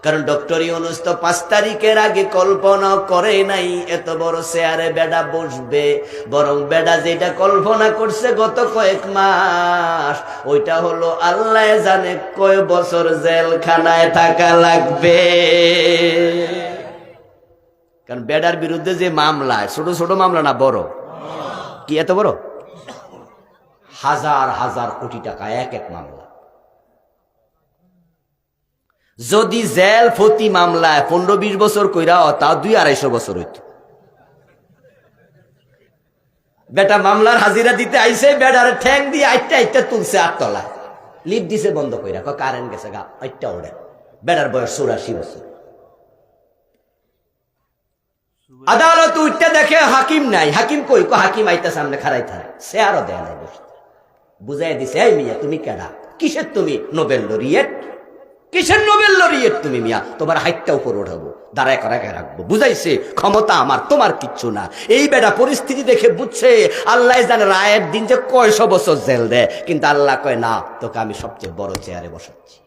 কারণ ডক্টর ইউনূস তো 5 তারিখের আগে কল্পনা করে নাই এত বড় চেয়ারে বেডা বসবে, বরং বেডা যেটা কল্পনা করছে গত কয়েক মাস, ওইটা হলো আল্লাহ জানে কয় বছর জেলখানায় থাকা লাগবে। কারণ বেডার বিরুদ্ধে যে মামলা, ছোট ছোট মামলা না, বড়। কি এত বড়? 1000 কোটি টাকা এক এক মামলা। যদি জেল প্রতি মামলায় 15-20 বছর কইরা তা 200-250 বছর হইত। বেটা মামলার হাজিরা দিতে আইছে, বেটার ঠ্যাং দিয়ে আইটা তুলছে 8 তলায়, লিফট দিছে বন্ধ কইরা, কারেন্ট গেছে গা, আইটা ওড়ে। বেটার বয়স 84 বছর। আদালত উঠতে দেখে হাকিম নাই। হাকিম কই? হাকিম আইতা সামনে খাড়াই থাকে, সে আরো দেয় নাই বসে। বুঝাই দিছে, এই মিয়া তুমি কেডা? কিসের তুমি নোবেল লরিয়েট? কিসের নোবেল লরিয়েট তুমি মিয়া? তোমার হাইটটা উপর ওঠাবো, দাঁড়ায় করাকে রাখবো। বুঝাইছে ক্ষমতা আমার, তোমার কিচ্ছু না। এই বেটা পরিস্থিতি দেখে বুঝছে আল্লাহ জানে রায়ের দিন যে কয়শো বছর জেল দেয়, কিন্তু আল্লাহ কয় না, তোকে আমি সবচেয়ে বড় চেয়ারে বসাচ্ছি।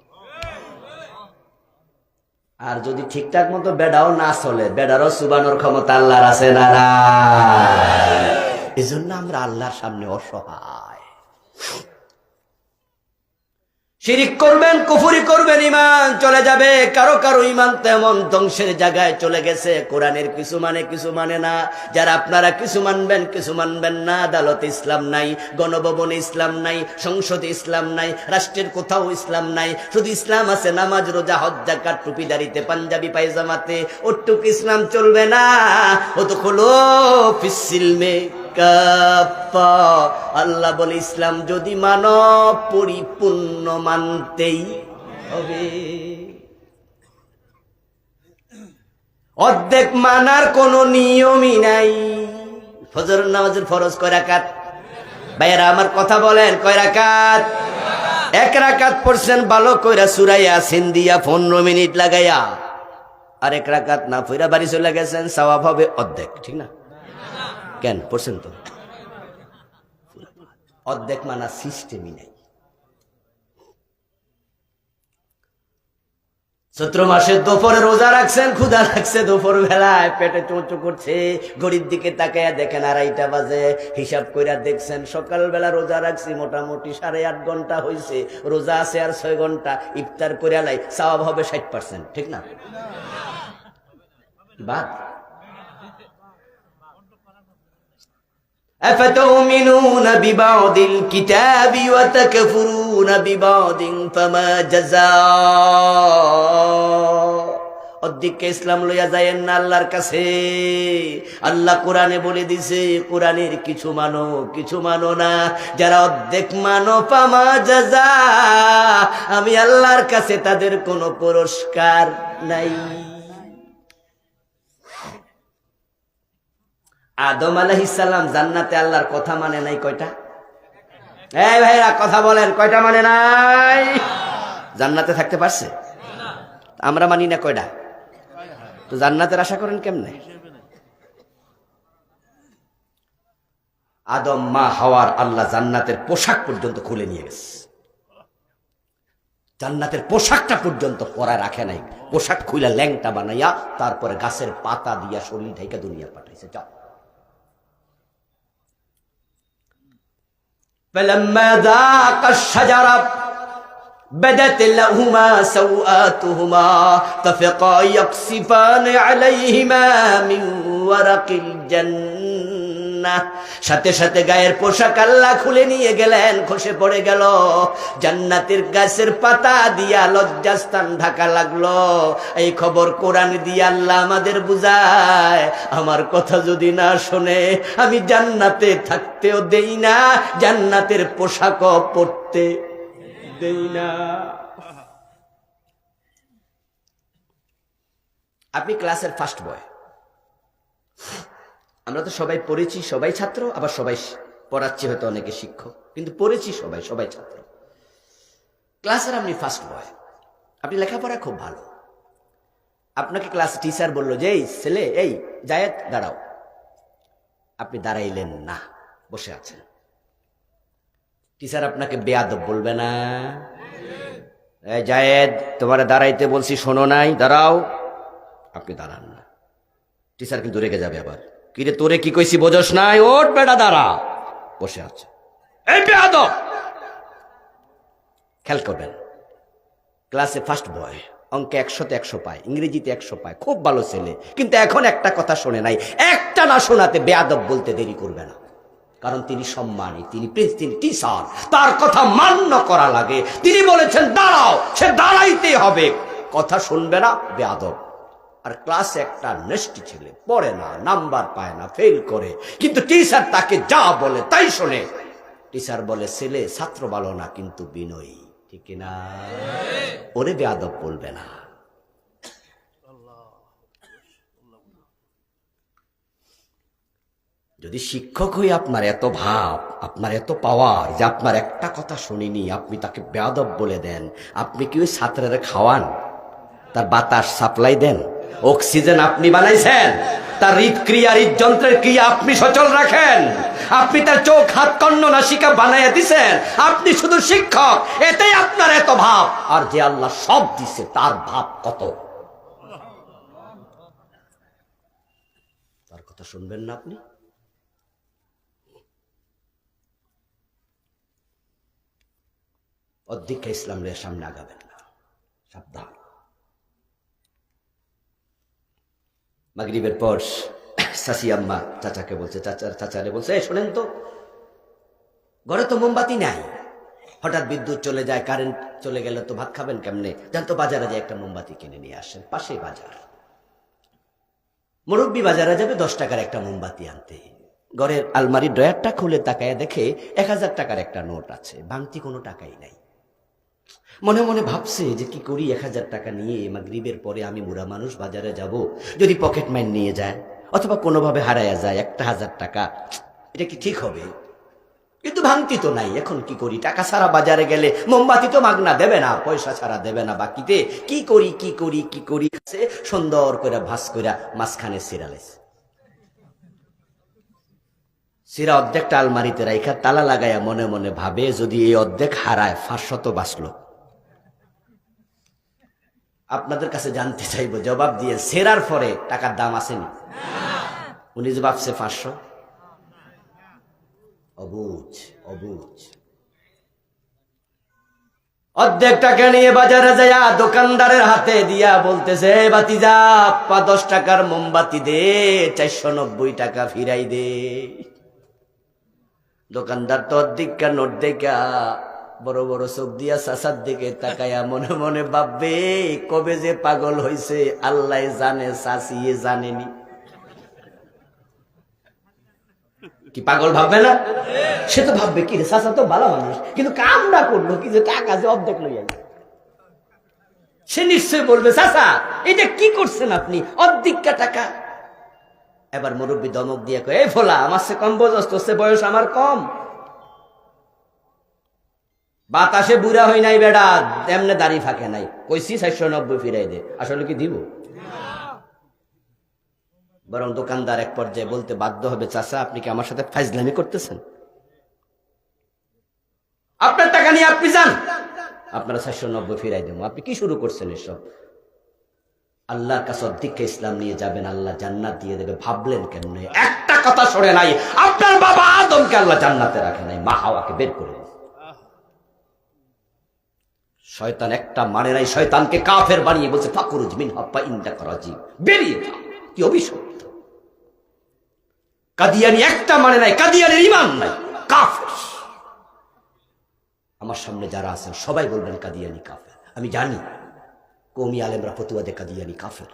আর যদি ঠিকঠাক মতো বেডাও না চলে, বেডারও চুবানোর ক্ষমতা আল্লাহর আছে না? এই জন্য আমরা আল্লাহর সামনে অসহায়। শিরিক করবেন, কুফরি করবেন, ইমান চলে যাবে। কারো কারো ইমান তেমন ধ্বংসের জায়গায় চলে গেছে। কোরআনের কিছু মানে কিছু মানে না। যারা আপনারা কিছু মানবেন কিছু মানবেন না। আদালতে ইসলাম নাই, গণভবনে ইসলাম নাই, সংসদে ইসলাম নাই, রাষ্ট্রের কোথাও ইসলাম নাই। শুধু ইসলাম আছে নামাজ, রোজা, হজ, যাকাত, টুপি দাড়িতে, পাঞ্জাবি পায়জামাতে। ওটুক ইসলাম চলবে না। ও তো খোলো ফিসিলমে কাফা। আল্লাহ বলে ইসলাম যদি মানব পরিপূর্ণ মানতেই হবে। অর্ধেক মানার কোন নিয়মই নাই। ফজর নামাজের ফরজ কয় রাকাত? ভাইয়েরা আমার কথা বলেন, কয় রাকাত? 1 রাকাত পড়ছেন ভালো কইরা সূরা ইয়াসিন দিয়া 15 মিনিট লাগাইয়া, আর 1 রাকাত না পড়া বাড়ি চলে গেছেন, সওয়াব হবে অর্ধেক। ঠিক না? কেন পড়ছেন তো? অর্ধেক মানা সিস্টেমই নাই। চৈত্র মাসে দুপুরে রোজা রাখছেন, ক্ষুধা লাগছে, দুপুর বেলায় পেটে চোঁচো করছে, ঘড়ির দিকে তাকাইয়া দেখেন 2:30 বাজে। হিসাব কইরা দেখছেন সকালবেলা রোজা রাখছি মোটামুটি 8.5 ঘন্টা হয়েছে, রোজা আছে আর 6 ঘন্টা। ইফতার করে লাই, সওয়াব হবে 60%। ঠিক না? বাদ أفتؤمنون ببعض الكتاب وتكفرون ببعض فما جزاء। অর্ধেককে ইসলাম লইয়া যায়েন না আল্লাহর কাছে। আল্লাহ কোরআনে বলে দিছে, কোরআনের কিছু মানো কিছু মানো না। যারা অর্ধেক মানো ফামা জাযা, আমি আল্লাহর কাছে তাদের কোনো পুরস্কার নাই। আদম আলাইহিস সালাম জান্নাতে আল্লাহর কথা মানে নাই কয়টা? এই ভাইরা কথা বলেন, কয়টা মানে নাই? জান্নাতে থাকতে পারছে? আমরা মানি না কয়টা? তো জান্নাতের আশা করেন কেমনে? আদম মা হাওয়ার আল্লাহ জান্নাতের পোশাক পর্যন্ত খুলে নিয়ে গেছে, জান্নাতের পোশাকটা পর্যন্ত পরায় রাখে নাই, পোশাক খুলে ল্যাংটা বানাইয়া তারপরে গাছের পাতা দিয়া শরীর ঢাইকা দুনিয়া পাঠাইছে। যাও। فلما ذاق الشجرة بدت لهما سوآتهما طفقا يقصفان عليهما من ورق الجنة। সাথে সাথে গায়ের পোশাক আল্লাহ খুলে নিয়ে গেলেন, খসে পড়ে গেল। জান্নাতের গাছের পাতা দিয়া লজ্জাস্থান ঢাকা লাগলো। এই খবর কোরআন দিয়ে আল্লাহ আমাদের বুঝায়, আমার কথা যদি না শোনে আমি জান্নাতে থাকতেও দেই না, জান্নাতের পোশাকও পরতে দেই না। আপনি ক্লাসের ফার্স্ট বয়, আমরা তো সবাই পড়েছি, সবাই ছাত্র, আবার সবাই পড়াচ্ছি, হয়তো অনেকে শিক্ষক, কিন্তু পড়েছি সবাই, সবাই ছাত্র। ক্লাসের আপনি ফার্স্ট বয়, আপনি লেখাপড়া খুব ভালো। আপনাকে ক্লাস টিচার বললো যে এই ছেলে, এই জায়েদ দাঁড়াও, আপনি দাঁড়াইলেন না, বসে আছেন। টিচার আপনাকে বেয়াদব বলবে না? এই জায়েদ, তোমারে দাঁড়াইতে বলছি, শোনো নাই, দাঁড়াও। আপনি দাঁড়ান না, টিচার কিন্তু রেগে যাবে আবার, কিরে তোরে কি কইছি বোঝস নাই, ওঠ বেটা দাঁড়া, বসে আছে। এই বেয়াদব! খেয়াল করবেন, ক্লাসে ফার্স্ট বয়, অঙ্কে 100তে 100 পায়, ইংরেজিতে 100 পায়, খুব ভালো ছেলে, কিন্তু এখন একটা কথা শোনে নাই। একটা না শোনাতে বেয়াদব বলতে দেরি করবে না, কারণ তিনি সম্মানী, তিনি প্রিন্স, তিনি টিচার, তার কথা মান্য করা লাগে। তিনি বলেছেন দাঁড়াও, সে দাঁড়াইতে হবে, কথা শুনবে না, বেয়াদব। আর ক্লাসে একটা নেস্টি ছেলে, পড়ে না, নাম্বার পায় না, ফেল করে, কিন্তু টিচার তাকে যা বলে তাই শোনে। টিচার বলে ছেলে ছাত্র ভালো না, কিন্তু বিনয়ী, ঠিক না? ওরে বেয়াদব বলবে না। যদি শিক্ষক হই আপনার এত ভাব, আপনার এত পাওয়ার যে আপনার একটা কথা শুনিনি আপনি তাকে বেয়াদব বলে দেন, আপনি কি ওই ছাত্রের খাওয়ান? তার বাতাস সাপ্লাই দেন? অক্সিজেন আপনি বানাইছেন? তার হৃদক্রিয়া, হৃদযন্ত্রের ক্রিয়া আপনি সচল রাখেন? আপনি তার চোখ, হাত, কর্ণ, নাসিকা বানাইয়া দিছেন? আপনি শুধু শিক্ষক, এতেই আপনার এত ভাব। আর যে আল্লাহ সব দিছে তার ভাব কত? তার কথা শুনবেন না আপনি? অধিক ইসলামের সামনে আগাবেন না, সাবধান। মাগরিবের পর শাশি আম্মা চাচাকে বলছে, চাচারে বলছে, শোনেন তো, ঘরে তো মোমবাতি নাই, হঠাৎ বিদ্যুৎ চলে যায়, কারেন্ট চলে গেলে তো ভাত খাবেন কেমনে, যান তো বাজারে যায় একটা মোমবাতি কিনে নিয়ে আসেন, পাশে বাজার। মুরব্বী বাজারে যাবে 10 টাকার একটা মোমবাতি আনতে, ঘরের আলমারির ড্রয়ারটা খুলে তাকায় দেখে 1000 টাকার একটা নোট আছে, ভাঙতি কোনো টাকাই নাই। মনে মনে ভাবছে যে কি করি, 1000 টাকা নিয়ে মাগরিবের পরে আমি বুড়া মানুষ বাজারে যাব, যদি পকেট মাইন নিয়ে যায় অথবা কোনোভাবে হারায়া যায় 1000 টাকা, এটা কি ঠিক হবে? কিন্তু ভাঙতি তো নাই, এখন কি করি? টাকা ছাড়া বাজারে গেলে মোমবাতি তো মাগনা দেবে না, পয়সা ছাড়া দেবে না, বাকিতে কি করি কি করি কি করি। সুন্দর করে ভাস করে মাঝখানে সিরালেছে, সিরা অর্ধেকটা আলমারিতে রাইখা তালা লাগাইয়া মনে মনে ভাবে, যদি এই অর্ধেক হারায় 500 তো বাঁচলো। আপনাদের কাছে জানতে চাইবো, জবাব দিয়ে, সেরার পরে টাকার দাম আসেনি? উনি যে ভাবছে 500, অবুঝ অবুঝ। অর্ধেক টাকা নিয়ে বাজারে যায় দোকানদারের হাতে দিয়া বলতেছে, বাতিজা 10 টাকার মোমবাতি দে, 490 টাকা ফিরাই দে। দোকানদার তো অর্ধেকটা নোট দেখা বড় বড় চোখ দিয়া চাচার দিকে তাকায়া মনে মনে ভাববে, কবে যে পাগল হইছে আল্লাহ জানে, চাচিয়ে জানেনি। কি পাগল ভাববে না? সে তো ভাববে কি রে, চাচা তো ভালো মানুষ, কিন্তু কামটা করলো কি যে টাকা যে অর্ধেক লইয়া। সে নিশ্চয় বলবে, চাচা এটা কি করছেন আপনি, অর্ধেকটা টাকা। এবার মুরব্বী দমক দিয়ে কয়, এই ফোলা আমার সে কম বোঝস, তোর সে বয়স আমার কম, বাতাসে বুড়া হই নাই বেড়া, এমনে দাড়ি ফাঁকে নাই, কইছি 490 ফিরাই দে, আসলে কি দিব? বরং দোকানদার এক পর্যায়ে বলতে বাধ্য হবে, চাচা আপনি কি আমার সাথে ফাইজলামি করতেছেন? আপনার টাকা নিয়ে আপনি যান, আপনারা 490 ফিরাই দেবো। আপনি কি শুরু করছেন এসব? আল্লাহর কাছে দীক্ষা ইসলাম নিয়ে যাবেন, আল্লাহ জান্নাত দিয়ে দেবে, ভাবলেন কেমনে? একটা কথা সরে নাই, আপনার বাবা আদমকে আল্লাহ জান্নাতে রাখে নাই, মা হাওয়াকে বের করে দিয়েছে। শয়তান একটা মানে নাই, শয়তানকে কাফের বানিয়ে বলছে ফাকুরুজ মিনহা ফাইন্নাকা রাজিম, বেরিয়ে যা, কি অভিশপ্ত। কাদিয়ানি একটা মানে নাই, কাদিয়ানির ঈমান নাই, কাফের। আমার সামনে যারা আছেন সবাই বলবেন কাদিয়ানি কাফের। আমি জানি কওমি আলেমরা ফতোয়া দেয় কাদিয়ানি কাফের,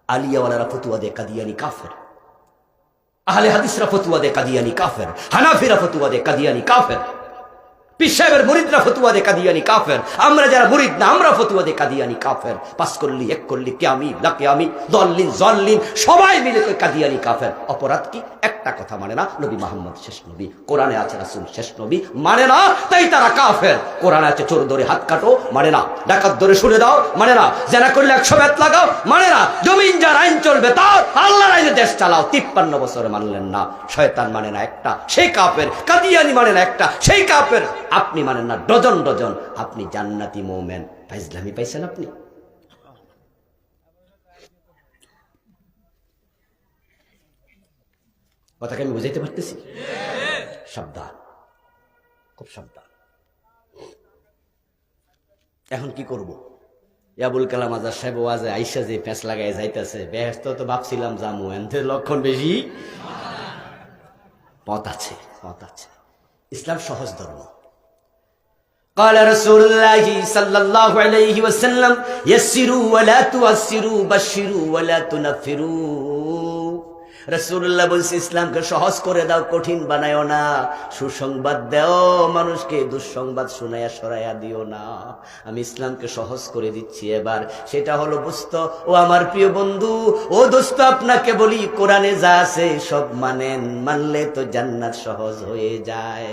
আলিয়াওয়ালারা ফতোয়া দেয় কাদিয়ানি কাফের, আহলে হাদিসরা ফতোয়া দেয় কাদিয়ানি কাফের, হানাফিরা ফতোয়া দেয় কাদিয়ানি কাফের, পীর সাহেবের মুরিদরা ফতোয়া দেয় কাদিয়ানি কাফের, আমরা যারা মুরিদ না আমরা ফতোয়া দেয় কাদিয়ানি কাফের। পাস করলি এক করলি কিয়ামি লাকিয়ামি দল্লিন জল্লিন সবাই মিলে কই কাদিয়ানি কাফের। অপরাধ কি? একটা কথা মানে না, নবী মুহাম্মদ শেষ নবী, কোরআনে আছে রাসূল শেষ নবী, মানে না, তাই তারা কাফের। কোরআনে আছে চোর ধরে হাত কাটো, মানে না, ডাকাত ধরে শুনে দাও, মানে না, জেনা করলে 100 বেত লাগাও, মানে না, জমিন যার আইন চলবে তার, আল্লাহর আইনে দেশ চালাও, 53 বছরে মানলেন না। শয়তান মানে না একটা, সেই কাফের। কাদিয়ানি মানে না একটা, সেই কাফের। আপনি মানেন না ডজন ডজন, আপনি জান্নাতি মোমেন। ফাইজলামি পাইছেন আপনি? কথাকে আমি বুঝাইতে পারতেছি? সাবধান, খুব সাবধান। এখন কি করব? আবুল কালাম আজাদ সাহেব ওয়াজে আইসা যে প্যাঁচ লাগাই যাইতেছে, বেহেশত তো ভাবছিলাম জামু, এনতে লক্ষণ বেশি। পথ আছে, পথ আছে। ইসলাম সহজ ধর্ম। قال رسول الله صلى الله عليه وسلم يسروا ولا تعسروا بشروا ولا تنفروا। রাসূলুল্লাহ বলছে ইসলামকে সহজ করে দাও, কঠিন বানায়ো না। সুসংবাদ দাও মানুষকে, দুঃসংবাদ শোনায়া সরাইয়া দিও না। আমি ইসলামকে সহজ করে দিচ্ছি এবার, সেটা হলো বুঝতো। ও আমার প্রিয় বন্ধু, ও দোস্ত, আপনাকে বলি কোরআনে যা আছে সব মানেন, মানলে তো জান্নাত সহজ হয়ে যায়।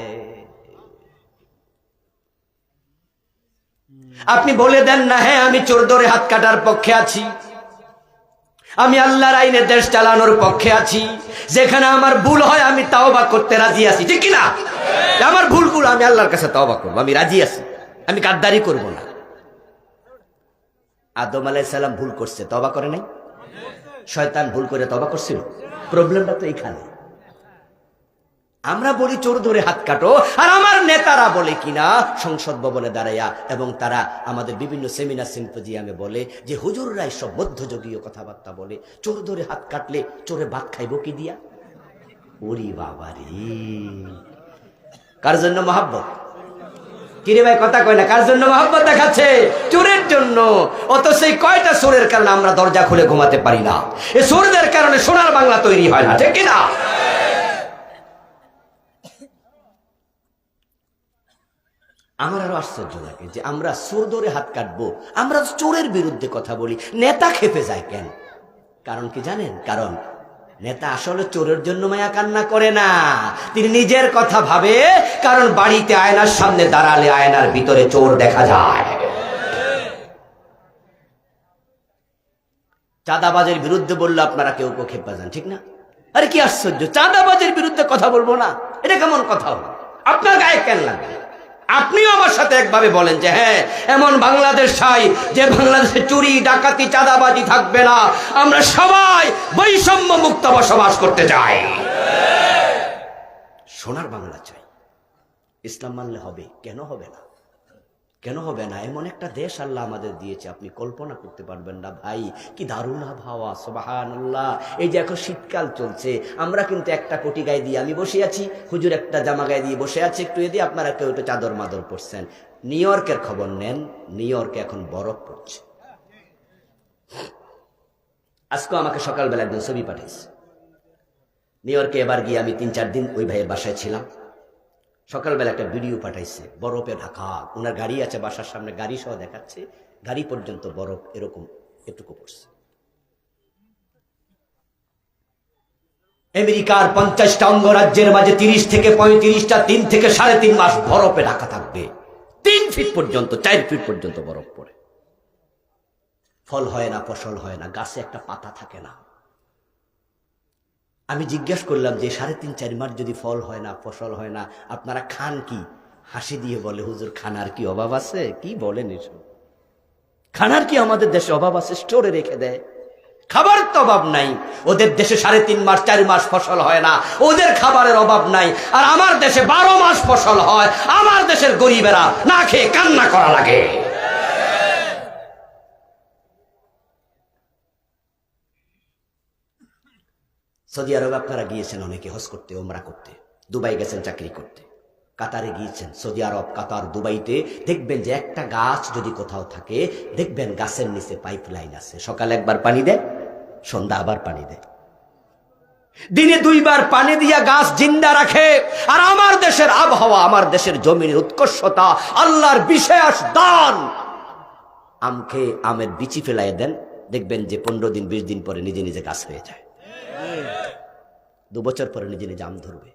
আপনি বলে দেন না, হ্যাঁ আমি চোর ধরে হাত কাটার পক্ষে আছি, আমি আল্লাহর আইনে দেশ চালানোর পক্ষে আছি, যেখানে আমার ভুল হয় আমি তাওবা করতে রাজি আছি, ঠিক কিনা? আমার ভুলগুলো আমি আল্লাহর কাছে তাওবা করবো, আমি রাজি আছি, আমি গাদ্দারি করব না। আদম আলাইহিস সালাম ভুল করছে, তওবা করে নাই? শয়তান ভুল করে তওবা করছিল? প্রবলেমটা তো এইখানে। আমরা বলি চোর ধরে হাত কাটো, আর আমার নেতারা বলে কিনা সংসদ ভবনে দাঁড়াইয়া, এবং তারা আমাদের বিভিন্ন সেমিনার সিম্পোজিয়ামে বলে যে হুজুররাই সব মধ্যযুগীয় কথাবার্তা বলে, চোর ধরে হাত কাটলে চোরে ভাত খাইব কি দিয়া? ওরে বাবা রে, কার জন্য মহাব্বত? কিরে ভাই কথা কয় না, কার জন্য মহাব্বত দেখাচ্ছে? চোরের জন্য। অত সেই কয়টা চোরের কারণে আমরা দরজা খুলে ঘুমাতে পারি না, এই চোরদের কারণে সোনার বাংলা তৈরি হয় না, ঠিক কিনা? আমার আরো আশ্চর্য লাগে যে আমরা চোর ধরে হাত কাটবো, আমরা চোরের বিরুদ্ধে কথা বলি, নেতা খেপে যায় কেন? কারণ কি জানেন? কারণ নেতা আসলে চোরের জন্য মায়া কান্না করে না, তিনি নিজের কথা ভাবে। কারণ বাড়িতে আয়নার সামনে দাঁড়ালে আয়নার ভিতরে চোর দেখা যায়। চাঁদাবাজের বিরুদ্ধে বললে আপনারা কেউ কেউ খেপে যান, ঠিক না? আরে কি আশ্চর্য, চাঁদাবাজের বিরুদ্ধে কথা বলবো না, এটা কেমন কথা হলো? আপনার গায়ে কেন লাগে? আপনিও আমার সাথে একভাবে বলেন যে হ্যাঁ, এমন বাংলাদেশ চাই যে বাংলাদেশে চুরি ডাকাতি চাঁদাবাজি থাকবে না, আমরা সবাই বৈষম্য মুক্ত বসবাস করতে চাই, সোনার বাংলা চাই। ইসলাম মানলে হবে, কেন হবে না? কেন হবে না? এমন একটা দেশ আল্লাহ আমাদের দিয়েছে, আপনি কল্পনা করতে পারবেন না ভাই, কি দারুণ আবহাওয়া, সুবহানাল্লাহ। এই যে এখন শীতকাল চলছে, আমরা কিন্তু একটা কোটি গায়ে দিয়ে আমি বসে আছি, হুজুর একটা জামা গায়ে দিয়ে বসে আছে, একটু দিয়ে আপনারা কেউ একটু চাদর মাদর পড়ছেন। নিউ ইয়র্কের খবর নেন, নিউ ইয়র্কে এখন বরফ পড়ছে। আজকে আমাকে সকালবেলা একজন ছবি পাঠিয়েছে, নিউ ইয়র্কে এবার গিয়ে আমি 3-4 দিন ওই ভাইয়ের বাসায় ছিলাম। সকালবেলা একটা ভিডিও পাঠাইছে, বরফে ঢাকা, ওনার গাড়ি আছে বাসার সামনে, গাড়ি সহ দেখাচ্ছে, গাড়ি পর্যন্ত বরফ এরকম এটুকু পড়ছে। আমেরিকার 50টা অঙ্গরাজ্যের মাঝে 30 থেকে 35টা 3 থেকে 3.5 মাস বরফে ঢাকা থাকবে। 3 ফিট পর্যন্ত 4 ফিট পর্যন্ত বরফ পড়ে, ফল হয় না, ফসল হয় না, গাছে একটা পাতা থাকে না। আমি জিজ্ঞাসা করলাম যে 3.5-4 মাস যদি ফল হয় না, ফসল হয় না, আপনারা খান কি? হাসি দিয়ে বলে, হুজুর খানার কি অভাব আছে? কি বলেন এসব? খানার কি আমাদের দেশে অভাব আছে? স্টোরে রেখে দেয়, খাবার তো অভাব নাই। ওদের দেশে 3.5 মাস 4 মাস ফসল হয় না, ওদের খাবারের অভাব নাই। আর আমার দেশে 12 মাস ফসল হয়। আমার দেশের গরিবেরা না খেয়ে কান্না করা লাগে। সৌদি আরব আপনারা গিয়েছেন অনেকে হজ করতে, ওমরা করতে, দুবাই গেছেন চাকরি করতে, কাতারে গিয়েছেন। সৌদি আরব, কাতার, দুবাইতে দেখবেন যে একটা গাছ যদি কোথাও থাকে, দেখবেন গাছের নিচে পাইপ লাইন আছে। সকালে একবার পানি দেয়, সন্ধ্যা আবার পানি দেয়, দিনে 2 বার পানি দিয়া গাছ জিন্দা রাখে। আর আমার দেশের আবহাওয়া, আমার দেশের জমিনের উৎকর্ষতা, আল্লাহর বিশেষ দান। আম খেয়ে আমের বিচি ফেলাই দেন, দেখবেন যে 15 দিন 20 দিন পরে নিজে নিজে গাছ হয়ে যায়। 2 বছর পরে নিজে নিজে আম ধরবে।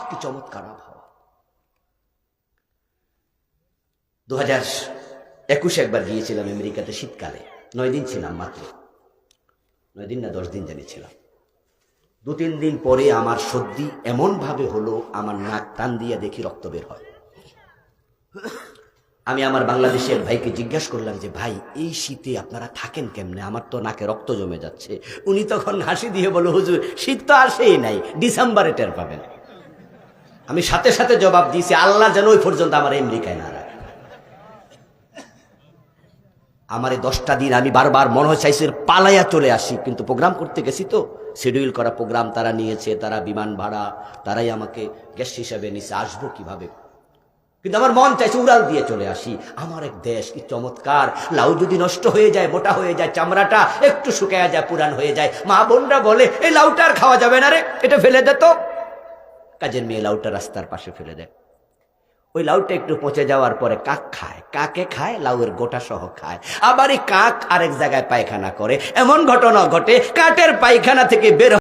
কি চমৎকার আবহাওয়া। 2021 একবার গিয়েছিলাম আমেরিকাতে শীতকালে, 9 দিন ছিলাম মাত্র, 9 দিন না 10 দিন জানিয়েছিলাম। 2-3 দিন পরে আমার সর্দি এমন ভাবে হলো, আমার নাক টান দিয়ে দেখি রক্ত বের হয়। আমি আমার বাংলাদেশের ভাইকে জিজ্ঞাসা করলাম যে ভাই, এই শীতে আপনারা থাকেন কেমনে? আমার তো নাকে রক্ত জমে যাচ্ছে। উনি তখন হাসি দিয়ে বলে, হুজুর শীত তো আসেই নাই, ডিসেম্বরে টের পাবেন। আমি সাথে সাথে জবাব দিয়েছি, আল্লাহ যেন ওই পর্যন্ত আমার আমেরিকায় না রাখে। আমার এই 10টা দিন আমি বারবার মনে হয় চাইছি পালাইয়া চলে আসি, কিন্তু প্রোগ্রাম করতে গেছি তো, শিডিউল করা প্রোগ্রাম তারা নিয়েছে, তারা বিমান ভাড়া, তারাই আমাকে গেস্ট হিসেবে নিছে, আসবো কিভাবে? কিন্তু আমার মন চাইছে উড়াল দিয়ে চলে আসি। আমার এক দেশ কি চমৎকার। লাউ যদি নষ্ট হয়ে যায়, মোটা হয়ে যায়, চামড়াটা একটু শুকায়া যায়, পুরান হয়ে যায়, মা বোনরা বলে এই লাউটা আর খাওয়া যাবে না রে, এটা ফেলে দে তো। কাজের মেয়ে লাউটা রাস্তার পাশে ফেলে দেয়। ওই লাউটা একটু পচে যাওয়ার পরে কাক খায়, কাকে খায়? লাউয়ের গোটা সহ খায়। আবার এই কাক আরেক জায়গায় পায়খানা করে। এমন ঘটনা ঘটে, কাকের পায়খানা থেকে বের